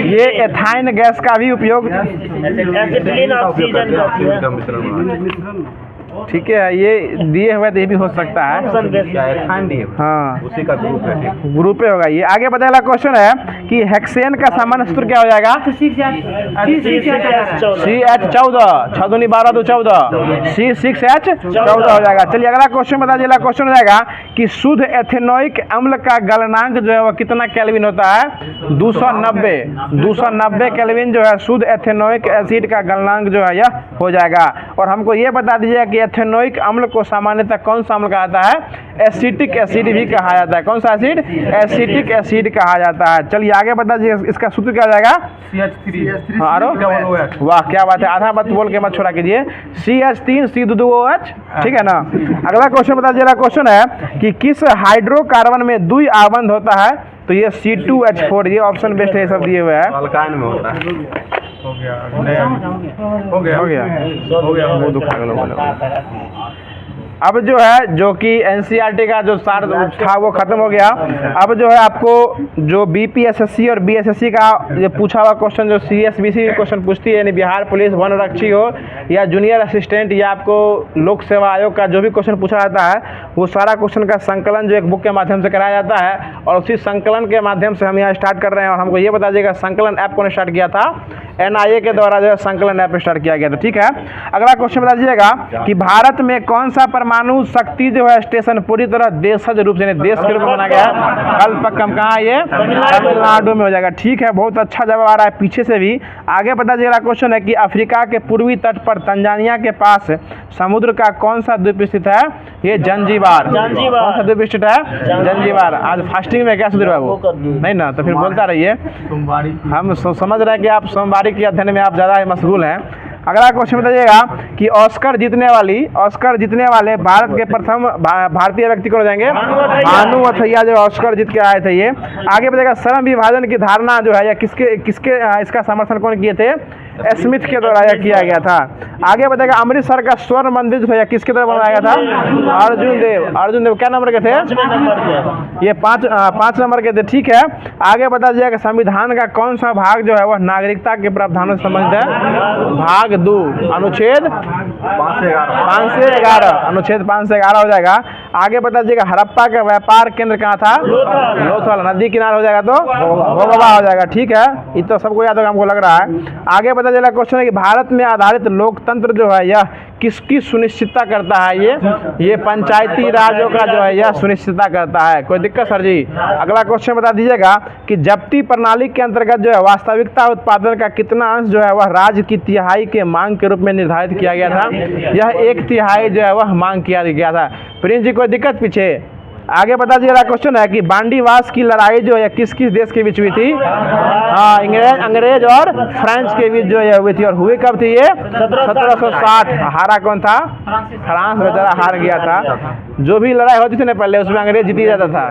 ये एथाइन गैस का भी उपयोग, एसिटिलीन ऑक्सीजन का उपयोग। ठीक है, ये दिए हुए तो ये भी हो सकता है, हाँ उसी का ग्रुप है। ग्रुप पे होगा ये। आगे बताया क्वेश्चन है कि हेक्सेन का सामान्य सूत्र क्या हो जाएगा? CH14, 6 दूनी 12 2 14, C6H14 हो जाएगा। चलिए अगला क्वेश्चन बता दीजिए। क्वेश्चन हो जाएगा कि शुद्ध एथेनोइक अम्ल का गलनांक जो है वो कितना केल्विन होता है? 290 केल्विन जो है शुद्ध एथेनोइक एसिड का गलनांक जो है यह हो जाएगा। और हमको ये बता दीजिए कि एथेनोइक अम्ल को सामान्यतः कौन सा अम्ल कहा जाता है? एसिटिक एसिड भी कहा जाता है। कौन सा एसिड? एसिटिक एसिड कहा जाता है। चलिए आगे बता दीजिए, इसका सूत्र क्या हो जाएगा? CH3 वाह क्या बात है, आधा बात बोल के मत छोड़ा कीजिए। CH3 C2OH, ठीक है ना। अगला क्वेश्चन बता दीजिए। क्वेश्चन है कि किस हाइड्रोकार्बन में द्वि आबंध होता है? तो ये C2H4, ये ऑप्शन बेस्ट है, सब दिए हुए हैं। अल्काइन में होता है। हो गया वो दुखा लोगों ने। अब जो है जो कि एनसीईआरटी का जो सार था वो खत्म हो गया। अब जो है आपको जो बीपीएसएससी और बीएसएससी का ये पूछा हुआ क्वेश्चन, जो सीएसबीसी क्वेश्चन पूछती है, यानी बिहार पुलिस वनरक्षी हो या जूनियर असिस्टेंट, या आपको लोक सेवा आयोग का जो भी क्वेश्चन पूछा जाता है वो सारा क्वेश्चन का संकलन जो एक बुक के माध्यम से कराया जाता है, और उसी संकलन के माध्यम से हम यहाँ स्टार्ट कर रहे हैं। और हमको ये बता दीजिएगा संकलन ऐप कौन स्टार्ट किया था? एनआईए के द्वारा जो है संकलन ऐप स्टार्ट किया गया था, ठीक है। अगला क्वेश्चन बता दीजिएगा कि भारत में कौन सा परमाणु शक्ति जो है स्टेशन पूरी तरह देशज रूप से, देश के रूप में बना गया है? कल्पक्कम कहाँ है? ये तमिलनाडु में हो जाएगा, ठीक है। बहुत अच्छा जवाब आ रहा है पीछे से भी। आगे बता दीजिएगा क्वेश्चन है कि अफ्रीका के पूर्वी तट पर तंजानिया के पास समुद्र का कौन सा द्वीप स्थित है? ये जंजीबार। कौन सा द्वीप स्थित है? जंजीबार। आज फास्टिंग में क्या सुधीर बाबू? नहीं ना, तो फिर बोलता रहिए। हम समझ रहे हैं कि आप सोमवारी के अध्ययन में आप ज़्यादा मशगूल हैं। अगला क्वेश्चन बताइएगा कि ऑस्कर जीतने वाले भारत के प्रथम भारतीय व्यक्ति कौन हो जाएंगे? भानु अथैया जो ऑस्कर जीत के आए थे ये। आगे बताइएगा श्रम विभाजन की धारणा जो है या किसके इसका समर्थन कौन किए थे? स्मिथ के द्वारा यह किया गया था। आगे बताइएगा अमृतसर का स्वर्ण मंदिर जो है किसके द्वारा बनाया गया था? अर्जुन देव क्या नंबर के थे? ये 5 नंबर के थे, ठीक है। आगे बता दीजिएगा संविधान का कौन सा भाग जो है वह नागरिकता के प्रावधानों से संबंधित है? भाग 2 अनुच्छेद 5 से 11, अनुच्छेद 5 से 11 हो जाएगा। आगे बता दीजिएगा हड़प्पा का व्यापार केंद्र कहाँ था? लोथल, नदी किनारे हो जाएगा तो भोगवा हो जाएगा, ठीक है। ये तो सबको याद होगा, हमको लग रहा है। आगे बता दीजिएगा क्वेश्चन है कि भारत में आधारित लोकतंत्र जो है यह किसकी सुनिश्चितता करता है? ये पंचायती राज्यों का जो है यह सुनिश्चितता करता है। कोई दिक्कत सर जी? अगला क्वेश्चन बता दीजिएगा कि जब्ती प्रणाली के अंतर्गत जो है वास्तविकता उत्पादन का कितना अंश जो है वह राज्य की तिहाई के मांग के रूप में निर्धारित किया गया था? यह 1/3 जो है वह मांग किया गया था। प्रिंस जी कोई दिक्कत पीछे? आगे बता दीजिएगा क्वेश्चन है कि बांडीवास की लड़ाई जो है किस देश के बीच हुई थी? हाँ, अंग्रेज और फ्रेंच के बीच जो है हुई थी। और हुई कब थी ये? 1760। हारा कौन था? फ्रांस बेचारा हार गया था। जो भी लड़ाई होती थी ना पहले उसमें अंग्रेज जीत जाता था।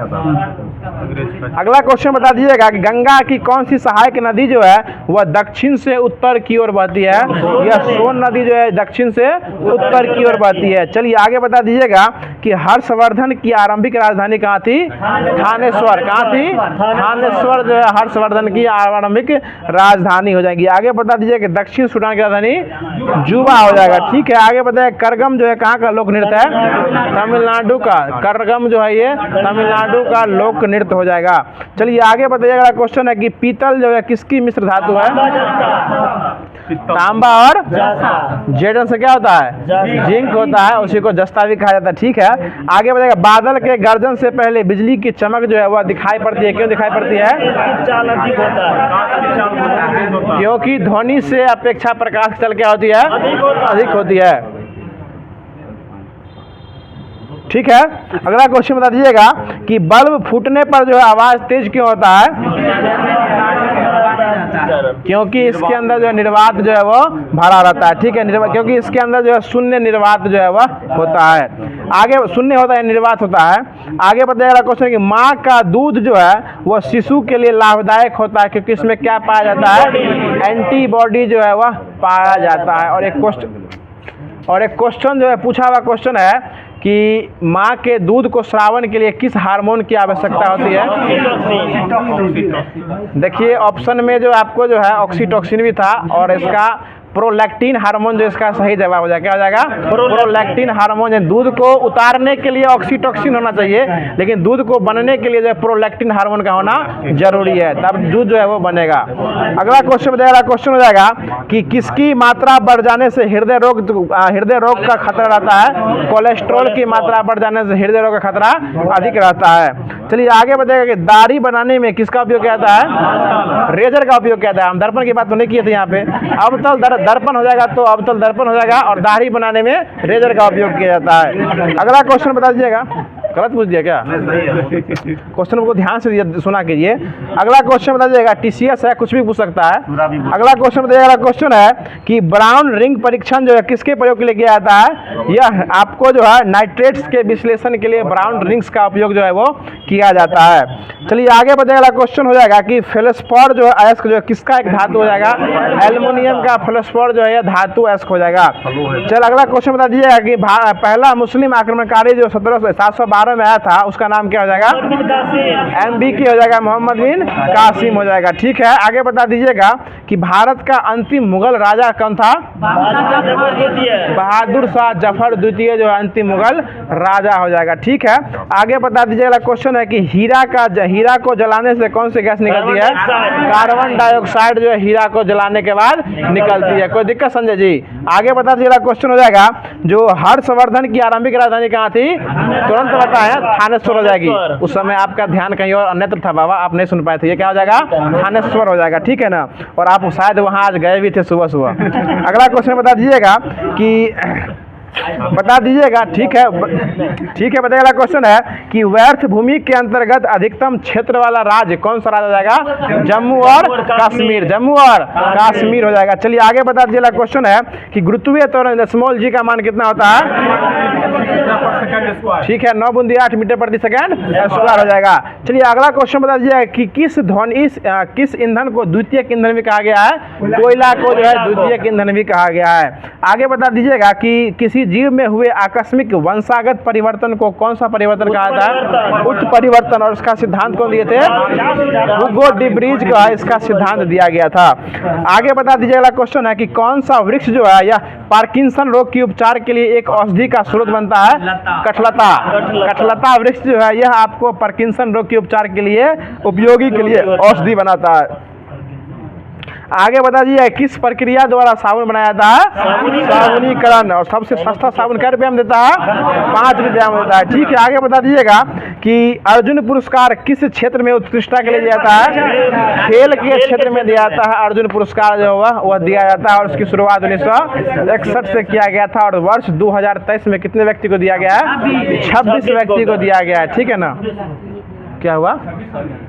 अगला क्वेश्चन बता दीजिएगा कि गंगा की कौन सी सहायक नदी जो है वह दक्षिण से उत्तर की ओर बहती है? यह सोन नदी जो है दक्षिण से उत्तर की ओर बहती है। चलिए आगे बता दीजिएगा कि हर्षवर्धन की आरंभिक राजधानी कहाँ थी? थानेश्वर। कहाँ थी? थानेश्वर जो है हर्षवर्धन की आरंभिक राजधानी हो जाएगी। आगे बता दीजिए कि दक्षिण सूडान की राजधानी जुबा हो जाएगा, ठीक है। आगे बताइए करगम जो है कहाँ का लोक नृत्य है? तमिलनाडु का। करगम जो है ये तमिलनाडु का लोक नृत्य हो जाएगा। चलिए आगे बताइएगा क्वेश्चन है कि पीतल जो है किसकी मिश्र धातु है? तांबा और जेडन से क्या होता है? जिंक होता है, उसी को जस्ता भी कहा जाता है, ठीक है। आगे बताइएगा बादल के गर्जन से पहले बिजली की चमक जो है वह दिखाई पड़ती है। क्यों दिखाई पड़ती है? क्योंकि ध्वनि से अपेक्षा प्रकाश चल क्या होती है? अधिक होती है, ठीक है। अगला क्वेश्चन बता दीजिएगा कि बल्ब फूटने पर जो है आवाज तेज क्यों होता है? क्योंकि इसके अंदर जो है निर्वात जो है वो भरा रहता है, ठीक है, क्योंकि इसके अंदर जो है शून्य निर्वात जो है वह होता है। आगे शून्य होता है, निर्वात होता है। आगे बताएगा क्वेश्चन कि माँ का दूध जो है वह शिशु के लिए लाभदायक होता है, क्योंकि इसमें क्या पाया जाता है, एंटीबॉडी जो है वह पाया जाता है। और एक क्वेश्चन जो है पूछा हुआ क्वेश्चन है कि माँ के दूध को स्रावन के लिए किस हार्मोन की आवश्यकता होती है। देखिए ऑप्शन में जो आपको जो है ऑक्सीटोसिन भी था, और इसका प्रोलैक्टिन हार्मोन जो इसका सही जवाब हो जाएगा। क्या हो जाएगा, प्रोलैक्टिन हार्मोन। दूध को उतारने के लिए ऑक्सीटोसिन होना चाहिए, लेकिन दूध को बनने के लिए जो है प्रोलैक्टिन हार्मोन का होना जरूरी है, तब दूध जो है वो बनेगा। अगला क्वेश्चन हो जाएगा कि किसकी मात्रा बढ़ जाने से हृदय रोग का खतरा रहता है। कोलेस्ट्रॉल की मात्रा बढ़ जाने से हृदय रोग का खतरा अधिक रहता है। चलिए आगे बताएगा कि दाढ़ी बनाने में किसका उपयोग किया जाता है, रेजर का उपयोग किया जाता है। हम दर्पण की बात तो नहीं किए थे यहाँ पे। अब तो दर्पण हो जाएगा, तो अब तो दर्पण हो जाएगा, और दाढ़ी बनाने में रेजर का उपयोग किया जाता है। अगला क्वेश्चन बता दीजिएगा, गलत पूछ दिया क्या, क्वेश्चन को ध्यान से सुना कीजिए। अगला क्वेश्चन बता दीजिएगा, टीसीएस है, कुछ भी पूछ सकता है। अगला क्वेश्चन बताइएगा, क्वेश्चन है कि ब्राउन रिंग परीक्षण जो है किसके प्रयोग के लिए किया जाता है। यह आपको जो है नाइट्रेट्स के विश्लेषण के लिए ब्राउन रिंग्स का उपयोग जो है वो किया जाता है। चलिए आगे बताइएगा, क्वेश्चन हो जाएगा कि फेलोस्पोर जो है अयस्क जो है किसका एक धातु हो जाएगा। एल्युमिनियम का फेलोस्पोर जो है धातु अयस्क हो जाएगा। चल अगला क्वेश्चन बता दीजिएगा कि पहला मुस्लिम आक्रमणकारी जो 712 में आया था उसका नाम क्या हो जाएगा, MBK हो जाएगा, मोहम्मद बिन कासिम हो जाएगा। ठीक है, आगे बता दीजिएगा कि भारत का अंतिम मुगल राजा कौन था। बहादुर शाह जफर द्वितीय जो है अंतिम मुगल राजा हो जाएगा। ठीक है, आगे बता दीजिएगा, क्वेश्चन है कि हीरा को जलाने से कौन सी गैस निकलती है। कार्बन डाइऑक्साइड जो है हीरा को जलाने के बाद निकलती है। कोई दिक्कत संजय जी। आगे बता दीजिएगा, क्वेश्चन हो जाएगा जो हर्षवर्धन की आरंभिक राजधानी कहाँ थी, तुरंत बताएं, थानेश्वर हो जाएगी। उस समय आपका ध्यान कहीं और अन्यत्र था बाबा, आप नहीं सुन पाए थे। ये क्या हो जाएगा, थानेश्वर हो जाएगा। ठीक है ना, और आप शायद वहाँ आज गए भी थे सुबह सुबह। अगला क्वेश्चन बता दीजिएगा कि ठीक है, बताइएगा। क्वेश्चन है कि व्यर्थ भूमि के अंतर्गत अधिकतम क्षेत्र वाला राज्य कौन सा राज्य हो जाएगा। जम्मू और कश्मीर हो जाएगा। चलिए आगे बता दीजिएगा, क्वेश्चन है कि गुरुत्वीय त्वरण स्मॉल जी का मान कितना होता है। ठीक है, 9 बूंदी 8 मीटर प्रति सेकंड स्क्वायर हो जाएगा। चलिए अगला क्वेश्चन बता दीजिएगा कि किस ईंधन को द्वितीयक ईंधन भी कहा गया है। कोयला को जो है द्वितीयक ईंधन भी कहा गया है। आगे बता दीजिएगा कि किसी जीव में हुए आकस्मिक वंशागत परिवर्तन को कौन सा परिवर्तन कहा जाता है। उत्परिवर्तन। और इसका सिद्धांत कौन दिए थे, हुगो डी ब्रीज का इसका सिद्धांत दिया गया था। आगे बता दीजिएगा, क्वेश्चन है कि कौन सा वृक्ष जो है यह पार्किंसन रोग के उपचार के लिए एक औषधि का स्रोत बनता है। कठलता वृक्ष जो है यह आपको पार्किंसन रोग के उपचार के लिए उपयोगी के लिए औषधि बनाता है। आगे बता दीजिए किस प्रक्रिया द्वारा साबुन बनाया जाता है। साबुनीकरण। और सबसे सस्ता साबुन क्या रुपया में देता है, 5 रुपया में देता है। ठीक है, आगे बता दीजिएगा कि अर्जुन पुरस्कार किस क्षेत्र में उत्कृष्टता के लिए दिया जाता है। खेल के क्षेत्र में दिया जाता है अर्जुन पुरस्कार जो हुआ वह दिया जाता है। और उसकी शुरुआत 1961 से किया गया था। और वर्ष 2023 में कितने व्यक्ति को दिया गया है, 26 व्यक्ति को दिया गया है। ठीक है ना, क्या हुआ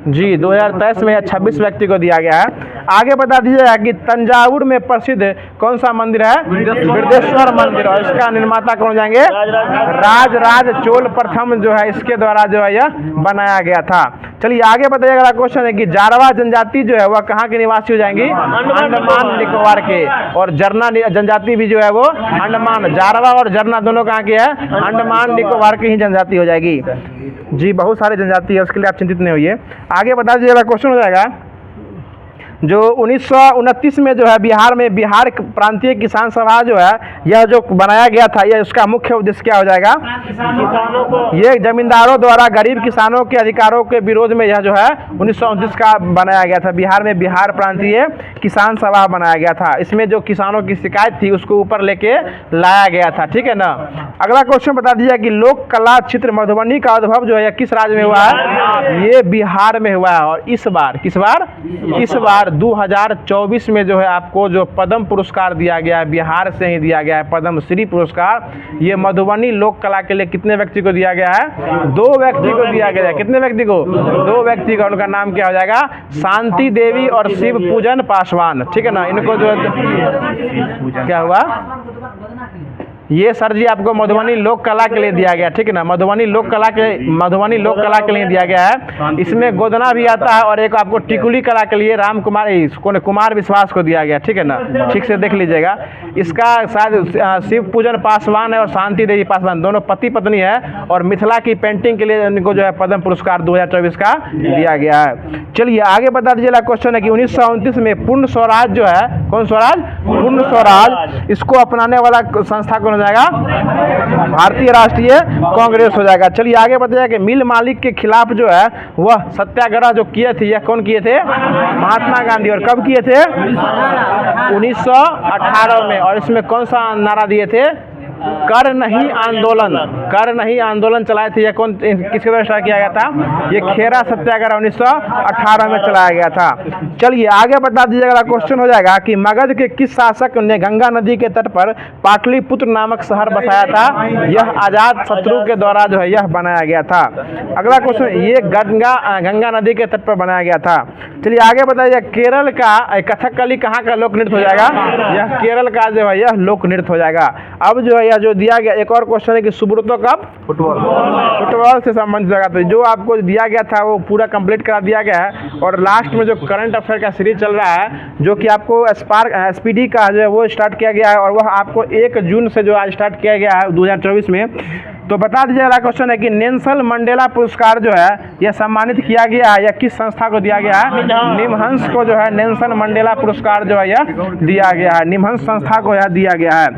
जी, 2023 में 26 व्यक्ति को दिया गया है। आगे बता दीजिएगा कि तंजावुर में प्रसिद्ध कौन सा मंदिर है, बृहदेश्वर मंदिर। और इसका निर्माता कौन जाएंगे, राज चोल प्रथम जो है इसके द्वारा जो है यह बनाया गया था। चलिए आगे बताइएगा, क्वेश्चन है कि जारवा जनजाति जो है वह कहाँ के निवासी हो जाएंगी, अंडमान निकोबार के। और जरना जनजाति भी जो है वो अंडमान, जारवा और जरना दोनों कहाँ की है, अंडमान निकोबार की ही जनजाति हो जाएगी। जी बहुत सारी जनजाति है, उसके लिए आप चिंतित नहीं होइए। आगे बता दीजिएगा, क्वेश्चन हो जाएगा जो 1929 में जो है बिहार प्रांतीय किसान सभा जो है यह जो बनाया गया था, यह उसका मुख्य उद्देश्य क्या हो जाएगा, ये जमींदारों द्वारा गरीब किसानों के अधिकारों के विरोध में यह जो है 1929 का बनाया गया था। बिहार में बिहार प्रांतीय किसान सभा बनाया गया था। इसमें जो किसानों की शिकायत थी उसको ऊपर लेके लाया गया था। ठीक है ना। अगला क्वेश्चन बता दीजिए कि लोक कला चित्र मधुबनी का उद्भव जो है किस राज्य में हुआ है, ये बिहार में हुआ है। और इस बार 2024 में जो है आपको जो पद्म पुरस्कार दिया गया है, बिहार से ही दिया गया है पद्म श्री पुरस्कार। ये मधुबनी लोक कला के लिए कितने व्यक्ति को दिया गया है? 2 व्यक्ति को दिया गया है। कितने व्यक्ति को? 2 व्यक्ति का। उनका नाम क्या हो जाएगा? शांति देवी और शिव पूजन पासवान, ठीक है ना। इनको जो क्या हुआ, ये सर जी आपको मधुबनी लोक कला के लिए दिया गया, ठीक है ना। मधुबनी लोक कला के लिए दिया गया है। इसमें गोदना भी आता है और एक आपको टिकुली कला के लिए राम कुमार कुमार विश्वास को दिया गया, ठीक है ना। ठीक से देख लीजिएगा। इसका शायद शिव पूजन पासवान है और शांति देवी पासवान दोनों पति पत्नी है, और मिथिला की पेंटिंग के लिए इनको जो है पद्म पुरस्कार 2024 का दिया गया है। चलिए आगे बता दीजिएगा। क्वेश्चन है कि 1929 में पूर्ण स्वराज जो है, कौन स्वराज? पूर्ण स्वराज। इसको अपनाने वाला संस्था कौन हो जाएगा? भारतीय राष्ट्रीय कांग्रेस हो जाएगा। चलिए आगे बताइए कि मिल मालिक के खिलाफ जो है वह सत्याग्रह जो किए थे, यह कौन किए थे? महात्मा गांधी। और कब किए थे? 1918 में। और इसमें कौन सा नारा दिए थे? कर नहीं आंदोलन। कर नहीं आंदोलन चलाए थे। यह कौन, किसके द्वारा स्टार्ट किया गया था? ये खेरा सत्याग्रह 1918 में चलाया गया था। चलिए आगे बता दीजिएगा। क्वेश्चन हो जाएगा कि मगध के किस शासक ने गंगा नदी के तट पर पाटलिपुत्र नामक शहर बसाया था? यह अजात शत्रु के द्वारा जो है यह बनाया गया था। अगला क्वेश्चन, ये गंगा नदी के तट पर बनाया गया था। चलिए आगे बताइए। केरल का कथकली कहाँ का लोक नृत्य हो जाएगा? यह केरल का जो है यह लोक नृत्य हो जाएगा। अब जो है यह जो दिया गया एक और क्वेश्चन है कि सुब्रतो कप फुटबॉल से संबंधित जगह। तो जो आपको दिया गया था वो पूरा कंप्लीट करा दिया गया है। और लास्ट में जो करंट अफेयर का सीरीज चल रहा है, जो कि आपको SPD का जो है वो स्टार्ट किया गया है, और वह आपको 1 जून से जो आज स्टार्ट किया गया है 2024 में। तो बता दीजिए। अगला क्वेश्चन है कि नेल्सन मंडेला पुरस्कार जो है यह सम्मानित किया गया है या किस संस्था को दिया गया है? निमहंस को जो है नेल्सन मंडेला पुरस्कार जो है यह दिया गया है। निमहंस संस्था को यह दिया गया है।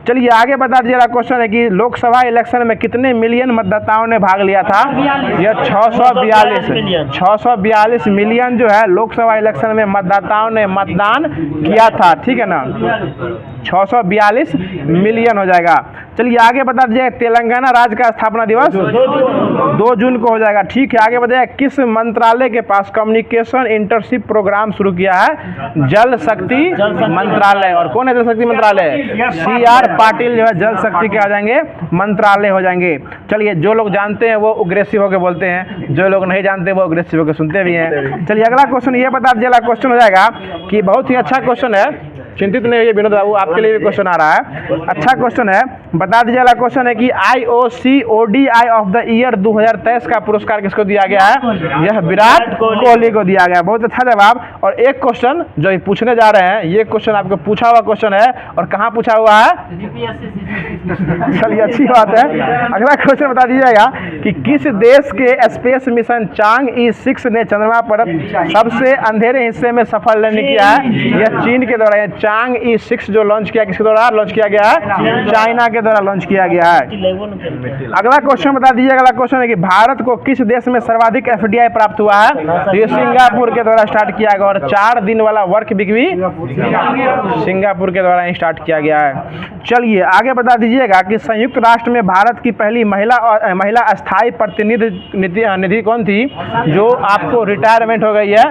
चलिए आगे बता दीजिएगा। क्वेश्चन है कि लोकसभा इलेक्शन में कितने मिलियन मतदाताओं ने भाग लिया था? यह 642 मिलियन जो है लोकसभा इलेक्शन में मतदाताओं ने मतदान किया था, ठीक है ना। 642 मिलियन हो जाएगा। चलिए आगे बता दीजिए। तेलंगाना राज्य का स्थापना दिवस 2 जून को हो जाएगा, ठीक है। आगे बताइए किस मंत्रालय के पास कम्युनिकेशन इंटर्नशिप प्रोग्राम शुरू किया है? जल शक्ति मंत्रालय। और कौन है जल शक्ति मंत्रालय? CR पाटिल जो है जल शक्ति के आ जाएंगे मंत्रालय हो जाएंगे। चलिए जो लोग जानते हैं वो अग्रेसिव होकर बोलते हैं, जो लोग नहीं जानते वो अग्रेसिव होकर सुनते भी हैं। चलिए अगला क्वेश्चन ये बता दीजिए। क्वेश्चन हो जाएगा कि बहुत ही अच्छा क्वेश्चन है, चिंतित नहीं होइए विनोद बाबू, आपके लिए भी क्वेश्चन आ रहा है। अच्छा क्वेश्चन है, बता दीजिए। अगला क्वेश्चन है कि IOC ODI of the year 2023 का पुरस्कार किसको दिया गया है? यह विराट कोहली को दिया गया। बहुत अच्छा जवाब। और एक क्वेश्चन जो पूछने जा रहे हैं, ये क्वेश्चन आपको पूछा हुआ क्वेश्चन है, और कहाँ पूछा हुआ है? चलिए अच्छी बात है। अगला क्वेश्चन बता दीजिएगा कि किस देश के स्पेस मिशन चांग-E 6 ने चंद्रमा पर सबसे अंधेरे हिस्से में सफल लैंडिंग किया है? यह चीन के द्वारा। चांग-E 6 जो लॉन्च किया, किसके द्वारा लॉन्च किया गया है? चाइना के द्वारा लॉन्च किया गया है। अगला क्वेश्चन बता दीजिए। अगला क्वेश्चन है कि भारत को किस देश में सर्वाधिक FDI प्राप्त हुआ है? तो ये सिंगापुर के द्वारा स्टार्ट किया गया, और 4 दिन वाला वर्क वीक भी सिंगापुर के द्वारा स्टार्ट किया गया है। चलिए आगे बता दीजिएगा कि संयुक्त राष्ट्र में भारत की पहली महिला अस्थायी प्रतिनिधि कौन थी, जो आपको रिटायरमेंट हो गई है?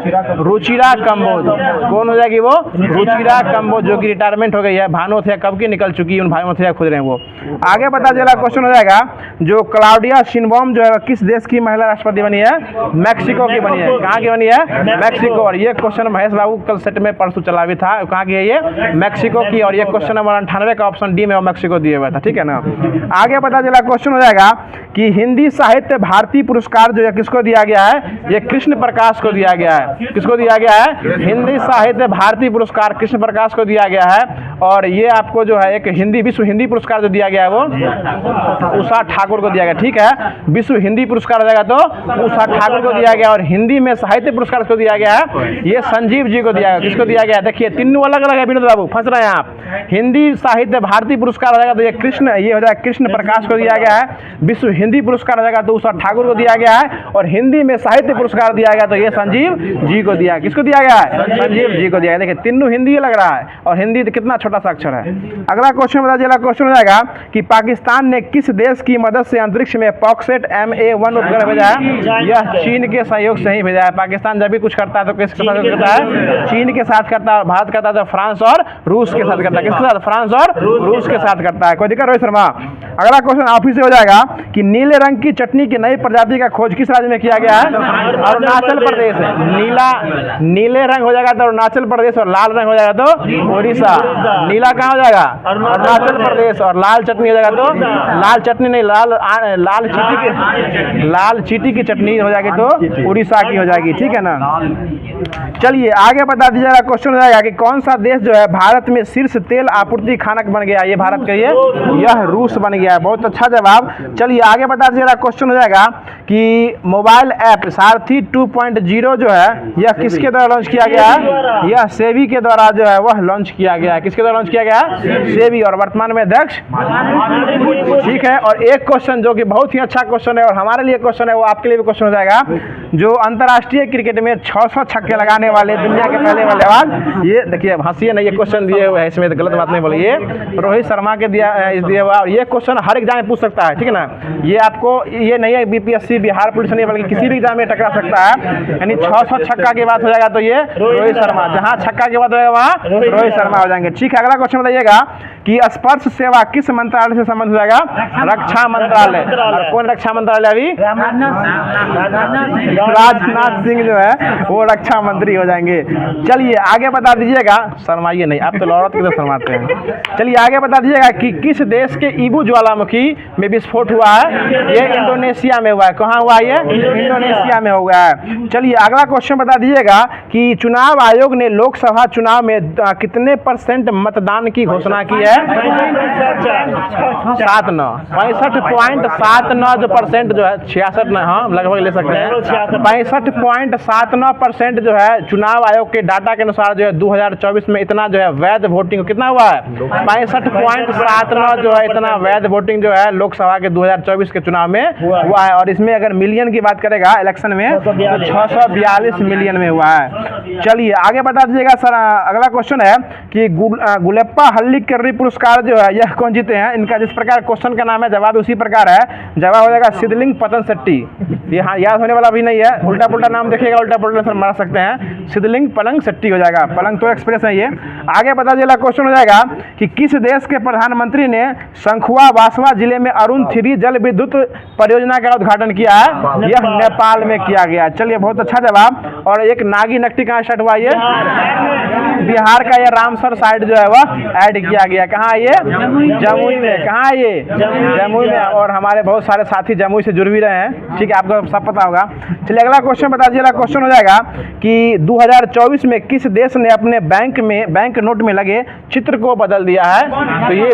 रुचिरा कंबोज। कौन हो जाएगी वो? रुचिरा कंबोज, जो कि रिटायरमेंट हो गई है। भानोथया कब की निकल चुकी है, उन भानोथया खोज रहे हैं वो। आगे बता दीजिएगा। क्वेश्चन हो जाएगा जो क्लाउडिया शिनबॉम जो है किस देश की महिला राष्ट्रपति बनी है? मैक्सिको की बनी है। कहाँ की बनी है? मैक्सिको। और ये क्वेश्चन महेश बाबू कल सेट में परसों चला भी था। कहाँ की है ये? मैक्सिको की। और ये क्वेश्चन नंबर 98 का ऑप्शन डी में मैक्सिको दिया हुआ था, ठीक है ना। आगे बता दीजिएगा। क्वेश्चन हो जाएगा कि हिंदी साहित्य भारती पुरस्कार जो है किसको दिया गया है? ये कृष्ण प्रकाश को दिया गया है। किसको दिया गया है? हिंदी साहित्य भारती पुरस्कार कृष्ण प्रकाश को दिया गया है। और ये आपको जो है एक विश्व हिंदी पुरस्कार जो दिया गया है वो उषा ठाकुर को दिया गया, ठीक है। विश्व हिंदी पुरस्कार हो जाएगा तो उषा ठाकुर को दिया गया। और हिंदी में साहित्य पुरस्कार किसको दिया गया है? ये संजीव जी को दिया गया। किसको दिया गया है? देखिए तीनों अलग अलग है विनोद बाबू, फंस रहे हैं आप। हिंदी साहित्य भारती पुरस्कार हो जाएगा तो ये हो जाएगा कृष्ण प्रकाश को दिया गया है। विश्व हिंदी पुरस्कार हो जाएगा तो उषा ठाकुर को दिया गया है। और हिंदी में साहित्य पुरस्कार दिया गया तो ये संजीव जी को दिया। किसको दिया गया है? संजीव जी को दिया गया। देखिए तीनों हिंदी लग रहा है, और हिंदी कितना छोटा छोटा सा अक्षर है। अगला क्वेश्चन बता दीजिए, क्वेश्चन हो जाएगा कि पाकिस्तान ने किस देश की मदद से अंतरिक्ष में पॉक्सेट MA1 उपग्रह भेजा है? यह चीन के सहयोग से ही भेजा है। पाकिस्तान जब भी कुछ करता है तो किसके साथ करता है? चीन के साथ करता है। भारत करता है तो फ्रांस और रूस के साथ करता है। किसके साथ? फ्रांस और रूस के साथ करता है। कोई दिक्कत? रोहित शर्मा। अगला क्वेश्चन आप ही से हो जाएगा कि नीले रंग की चटनी की नई प्रजाति का खोज किस राज्य में किया गया है? अरुणाचल प्रदेश। नीले रंग हो जाएगा तो अरुणाचल प्रदेश, और लाल रंग हो जाएगा तो उड़ीसा। नीला कहाँ हो जाएगा? अरुणाचल प्रदेश, और लाल चटनी हो जाएगा तो लाल चटनी नहीं, लाल चीटी की चटनी हो जाएगी तो उड़ीसा की हो जाएगी। ठीक है ना। चलिए आगे बता दीजिएगा, क्वेश्चन हो जाएगा कि कौन सा देश जो है भारत में शीर्ष तेल आपूर्ति खानक बन गया? ये भारत का यह रूस बन गया है। बहुत अच्छा जवाब। चलिए आगे बता दीजिएगा, क्वेश्चन हो जाएगा कि मोबाइल ऐप सारथी 2.0 जो है यह किसके द्वारा लॉन्च किया गया है? यह सेबी के द्वारा जो है वह लॉन्च किया गया है। किसके द्वारा लॉन्च किया गया है? सेबी, और वर्तमान में अध्यक्ष। ठीक है। और एक क्वेश्चन जो कि बहुत ही अच्छा क्वेश्चन है और हमारे लिए क्वेश्चन है, वो आपके लिए भी क्वेश्चन हो जाएगा। जो अंतर्राष्ट्रीय क्रिकेट में 600 छक्के लगाने वाले दुनिया के पहले बल्लेबाज, ये देखिए हंसिए नहीं, ये क्वेश्चन दिए हुए है, इसमें गलत बात नहीं बोलिए, रोहित शर्मा के दिए हुआ। ये क्वेश्चन हर एग्जाम में पूछ सकता है। ठीक है ना। ये आपको ये नहीं है BPSC बिहार पुलिस नहीं, बल्कि किसी भी एग्जाम में टकरा सकता है। यानी 600 छक्का की बात हो जाएगा तो ये रोहित शर्मा, जहाँ छक्का की बात होगा वहाँ रोहित शर्मा हो जाएंगे। ठीक है। अगला क्वेश्चन बताइएगा कि स्पर्श सेवा किस मंत्रालय से संबंध हो जाएगा? रक्षा मंत्रालय। और कौन रक्षा मंत्रालय? अभी राजनाथ सिंह जो है वो रक्षा मंत्री हो जाएंगे। चलिए आगे बता दीजिएगा, शर्माइए नहीं, आप तो औरत की तो शर्माते हैं। चलिए आगे बता दीजिएगा कि किस देश के ईबू ज्वालामुखी में विस्फोट हुआ है? ये इंडोनेशिया में हुआ है। कहाँ हुआ? ये इंडोनेशिया में हुआ है। चलिए अगला क्वेश्चन बता दीजिएगा कि चुनाव आयोग ने लोकसभा चुनाव में कितने % मतदान की घोषणा की है? 65.79 जो % जो है, 66 न, हाँ लगभग ले सकते हैं, 65.79% जो है चुनाव आयोग के डाटा के अनुसार जो है 2024 में इतना जो है वैध वोटिंग कितना हुआ है? 65.79 जो है इतना वैध वोटिंग जो है लोकसभा के 2024 के चुनाव में हुआ है। और इसमें अगर मिलियन की बात करेगा इलेक्शन में तो 642 मिलियन में हुआ है। चलिए आगे बता दीजिएगा सर। अगला क्वेश्चन है कि गुलेप्पा हल्लीकर्री पुरस्कार जो है यह कौन जीते हैं? इनका जिस प्रकार क्वेश्चन का नाम है जवाब उसी प्रकार है। जवाब हो जाएगा सिद्धलिंग पतन शेट्टी। ये हाँ याद होने वाला भी नहीं है, उल्टा पुल्टा नाम देखिएगा, उल्टा पुल्टा सर मार सकते हैं। सिद्धलिंग पलंग शेट्टी हो जाएगा। पलंग तो एक्सप्रेस है ये। आगे बता दीजिएगा, क्वेश्चन हो जाएगा कि किस देश के प्रधानमंत्री ने शंखुआ बासवा जिले में अरुण 3 जल विद्युत परियोजना का उद्घाटन किया है? यह नेपाल में किया गया। चलिए बहुत अच्छा जवाब। और एक नागी नकटी कहाँ स्टार्ट हुआ? ये बिहार का ये रामसर साइड जो है वह ऐड किया गया। कहाँ? ये जमुई में। कहाँ? ये जमुई में। और हमारे बहुत सारे साथी जमुई से जुड़ भी रहे हैं। ठीक है, आपको सब पता होगा। चलिए अगला क्वेश्चन बता दीजिएगा। क्वेश्चन हो जाएगा कि 2024 में किस देश ने अपने बैंक नोट में लगे चित्र को बदल दिया है? तो ये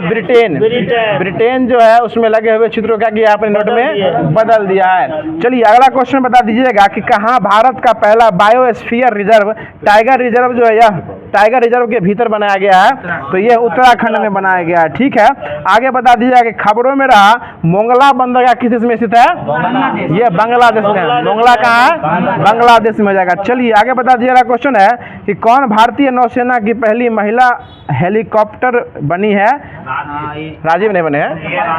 ब्रिटेन जो है उसमें लगे हुए चित्र को क्या किया? अपने नोट में बदल दिया है। चलिए अगला क्वेश्चन बता दीजिएगा कि कहाँ भारत का पहला बायोस्फीयर रिजर्व टाइगर रिजर्व जो है यह टाइगर रिजर्व के भीतर बनाया गया है? तो ये उत्तराखंड में बनाया गया है। ठीक है। आगे बता दीजिएगा कि खबरों में रहा मोंगला बंदरगाह किस देश में स्थित है? ये बांग्लादेश में। मोंगला कहाँ है? बांग्लादेश में हो जाएगा। चलिए आगे बता दीजिएगा, क्वेश्चन है कि कौन भारतीय नौसेना की पहली महिला हेलीकॉप्टर बनी है? राजीव नहीं बने हैं।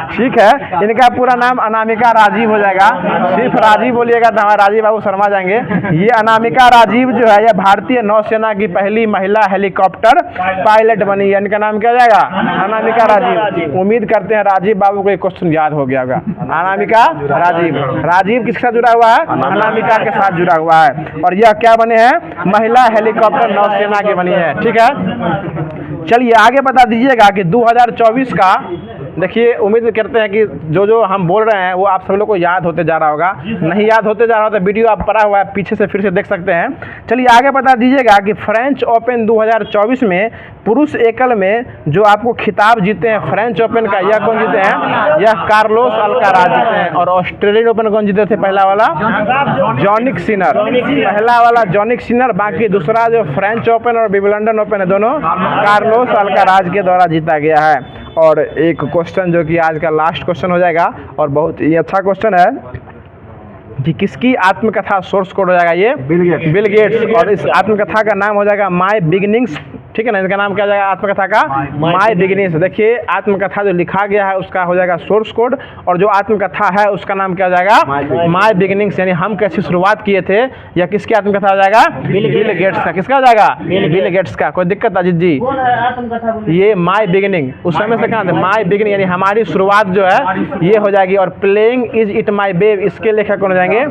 ठीक है, इनका पूरा नाम अनामिका राजीव हो जाएगा। सिर्फ राजीव बोलिएगा तो हमारे राजीव बाबू शर्मा जाएंगे। ये अनामिका राजीव जो है यह भारतीय नौसेना की पहली महिला हेलीकॉप्टर पायलट बनी है। इनका नाम क्या जाएगा? अनामिका राजीव। उम्मीद करते हैं राजीव बाबू को एक क्वेश्चन याद हो गया होगा। अनामिका राजीव। राजीव किसके साथ जुड़ा हुआ है? अनामिका के साथ जुड़ा हुआ है। और यह क्या बने हैं? महिला हेलीकॉप्टर नौसेना की बनी है। ठीक है। चलिए आगे बता दीजिएगा कि 2024 का, देखिए उम्मीद करते हैं कि जो हम बोल रहे हैं वो आप सब लोग को याद होते जा रहा होगा। नहीं याद होते जा रहा हो तो वीडियो आप पड़ा हुआ है, पीछे से फिर से देख सकते हैं। चलिए आगे बता दीजिएगा कि फ्रेंच ओपन 2024 में पुरुष एकल में जो आपको खिताब जीते हैं फ्रेंच ओपन का, यह कौन जीते हैं? यह कार्लोस अल्काराज जीते हैं। और ऑस्ट्रेलियन ओपन कौन जीते थे? पहला वाला जॉनिक सिनर। पहला वाला जॉनिक सिनर, बाकी दूसरा जो फ्रेंच ओपन और विंबलडन ओपन है दोनों कार्लोस अल्काराज के द्वारा जीता गया है। और एक क्वेश्चन जो कि आज का लास्ट क्वेश्चन हो जाएगा और बहुत ही अच्छा क्वेश्चन है कि किसकी आत्मकथा सोर्स कोड हो जाएगा? ये बिल गेट्स। और इस आत्मकथा का नाम हो जाएगा माय बिगिनिंग्स ठीक है ना। इसका नाम क्या हो जाएगा आत्मकथा का? My beginnings. देखिए आत्मकथा जो लिखा गया है उसका हो जाएगा सोर्स कोड, और जो आत्मकथा है उसका नाम क्या हो जाएगा? My beginnings. यानी हम कैसी शुरुआत किए थे, या किसकी आत्मकथा हो जाएगा? बिल गेट्स का। किसका हो जाएगा? बिल गेट्स का। कोई दिक्कत अजीत जी? ये माय बिगिनिंग उस समय से कहा था, माय बिगिनिंग यानी हमारी शुरुआत जो है ये हो जाएगी। और playing is it my babe, इसके लेखक कौन हो जाएंगे?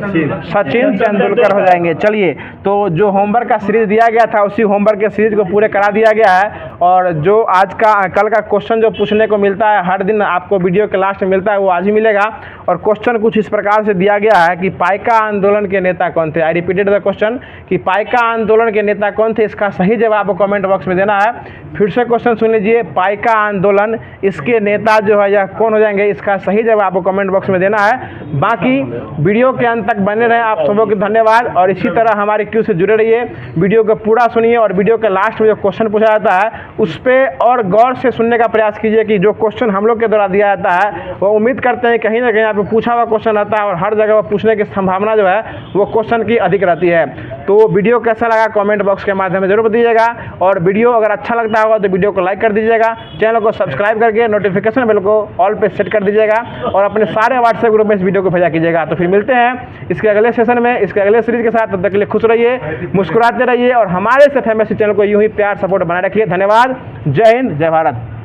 सचिन तेंदुलकर हो जाएंगे। चलिए, तो जो होमवर्क का सीरीज दिया गया था उसी होमवर्क के सीरीज को पूरे करा दिया गया है। और जो आज का कल का क्वेश्चन जो पूछने को मिलता है हर दिन आपको वीडियो के लास्ट में मिलता है, वो आज ही मिलेगा। और क्वेश्चन कुछ इस प्रकार से दिया गया है कि पाइका आंदोलन के नेता कौन थे। आई रिपीटेड द क्वेश्चन कि पाइका आंदोलन के नेता कौन थे, इसका सही जवाब कमेंट बॉक्स में देना है। फिर से क्वेश्चन सुन लीजिए, पाइका आंदोलन इसके नेता जो है यह कौन हो जाएंगे, इसका सही जवाब कमेंट बॉक्स में देना है। बाकी वीडियो के अंत तक बने रहें। आप सबों को धन्यवाद, और इसी तरह हमारे क्यू से जुड़े रहिए। वीडियो को पूरा सुनिए, और वीडियो के लास्ट में जो क्वेश्चन पूछा जाता है उस पर और गौर से सुनने का प्रयास कीजिए कि जो क्वेश्चन हम लोग के द्वारा दिया जाता है वो उम्मीद करते हैं कहीं ना कहीं आप पूछा हुआ क्वेश्चन रहता है, और हर जगह वो पूछने की संभावना जो है वो क्वेश्चन की अधिक रहती है। तो वीडियो कैसा लगा कमेंट बॉक्स के माध्यम से जरूर बताइएगा, और वीडियो अगर अच्छा लगता होगा तो वीडियो को लाइक कर दीजिएगा, चैनल को सब्सक्राइब करके नोटिफिकेशन बेल को ऑल पे सेट कर दीजिएगा, और अपने सारे व्हाट्सएप ग्रुप में इस वीडियो को भेजा कीजिएगा। तो फिर मिलते हैं इसके अगले सेशन में, इसके अगले सीरीज के साथ। तब तक के लिए खुश रहिए, मुस्कुराते रहिए, और हमारे से फेमस चैनल को यूं ही प्यार सपोर्ट बनाए रखिए। धन्यवाद। जय हिंद, जय भारत।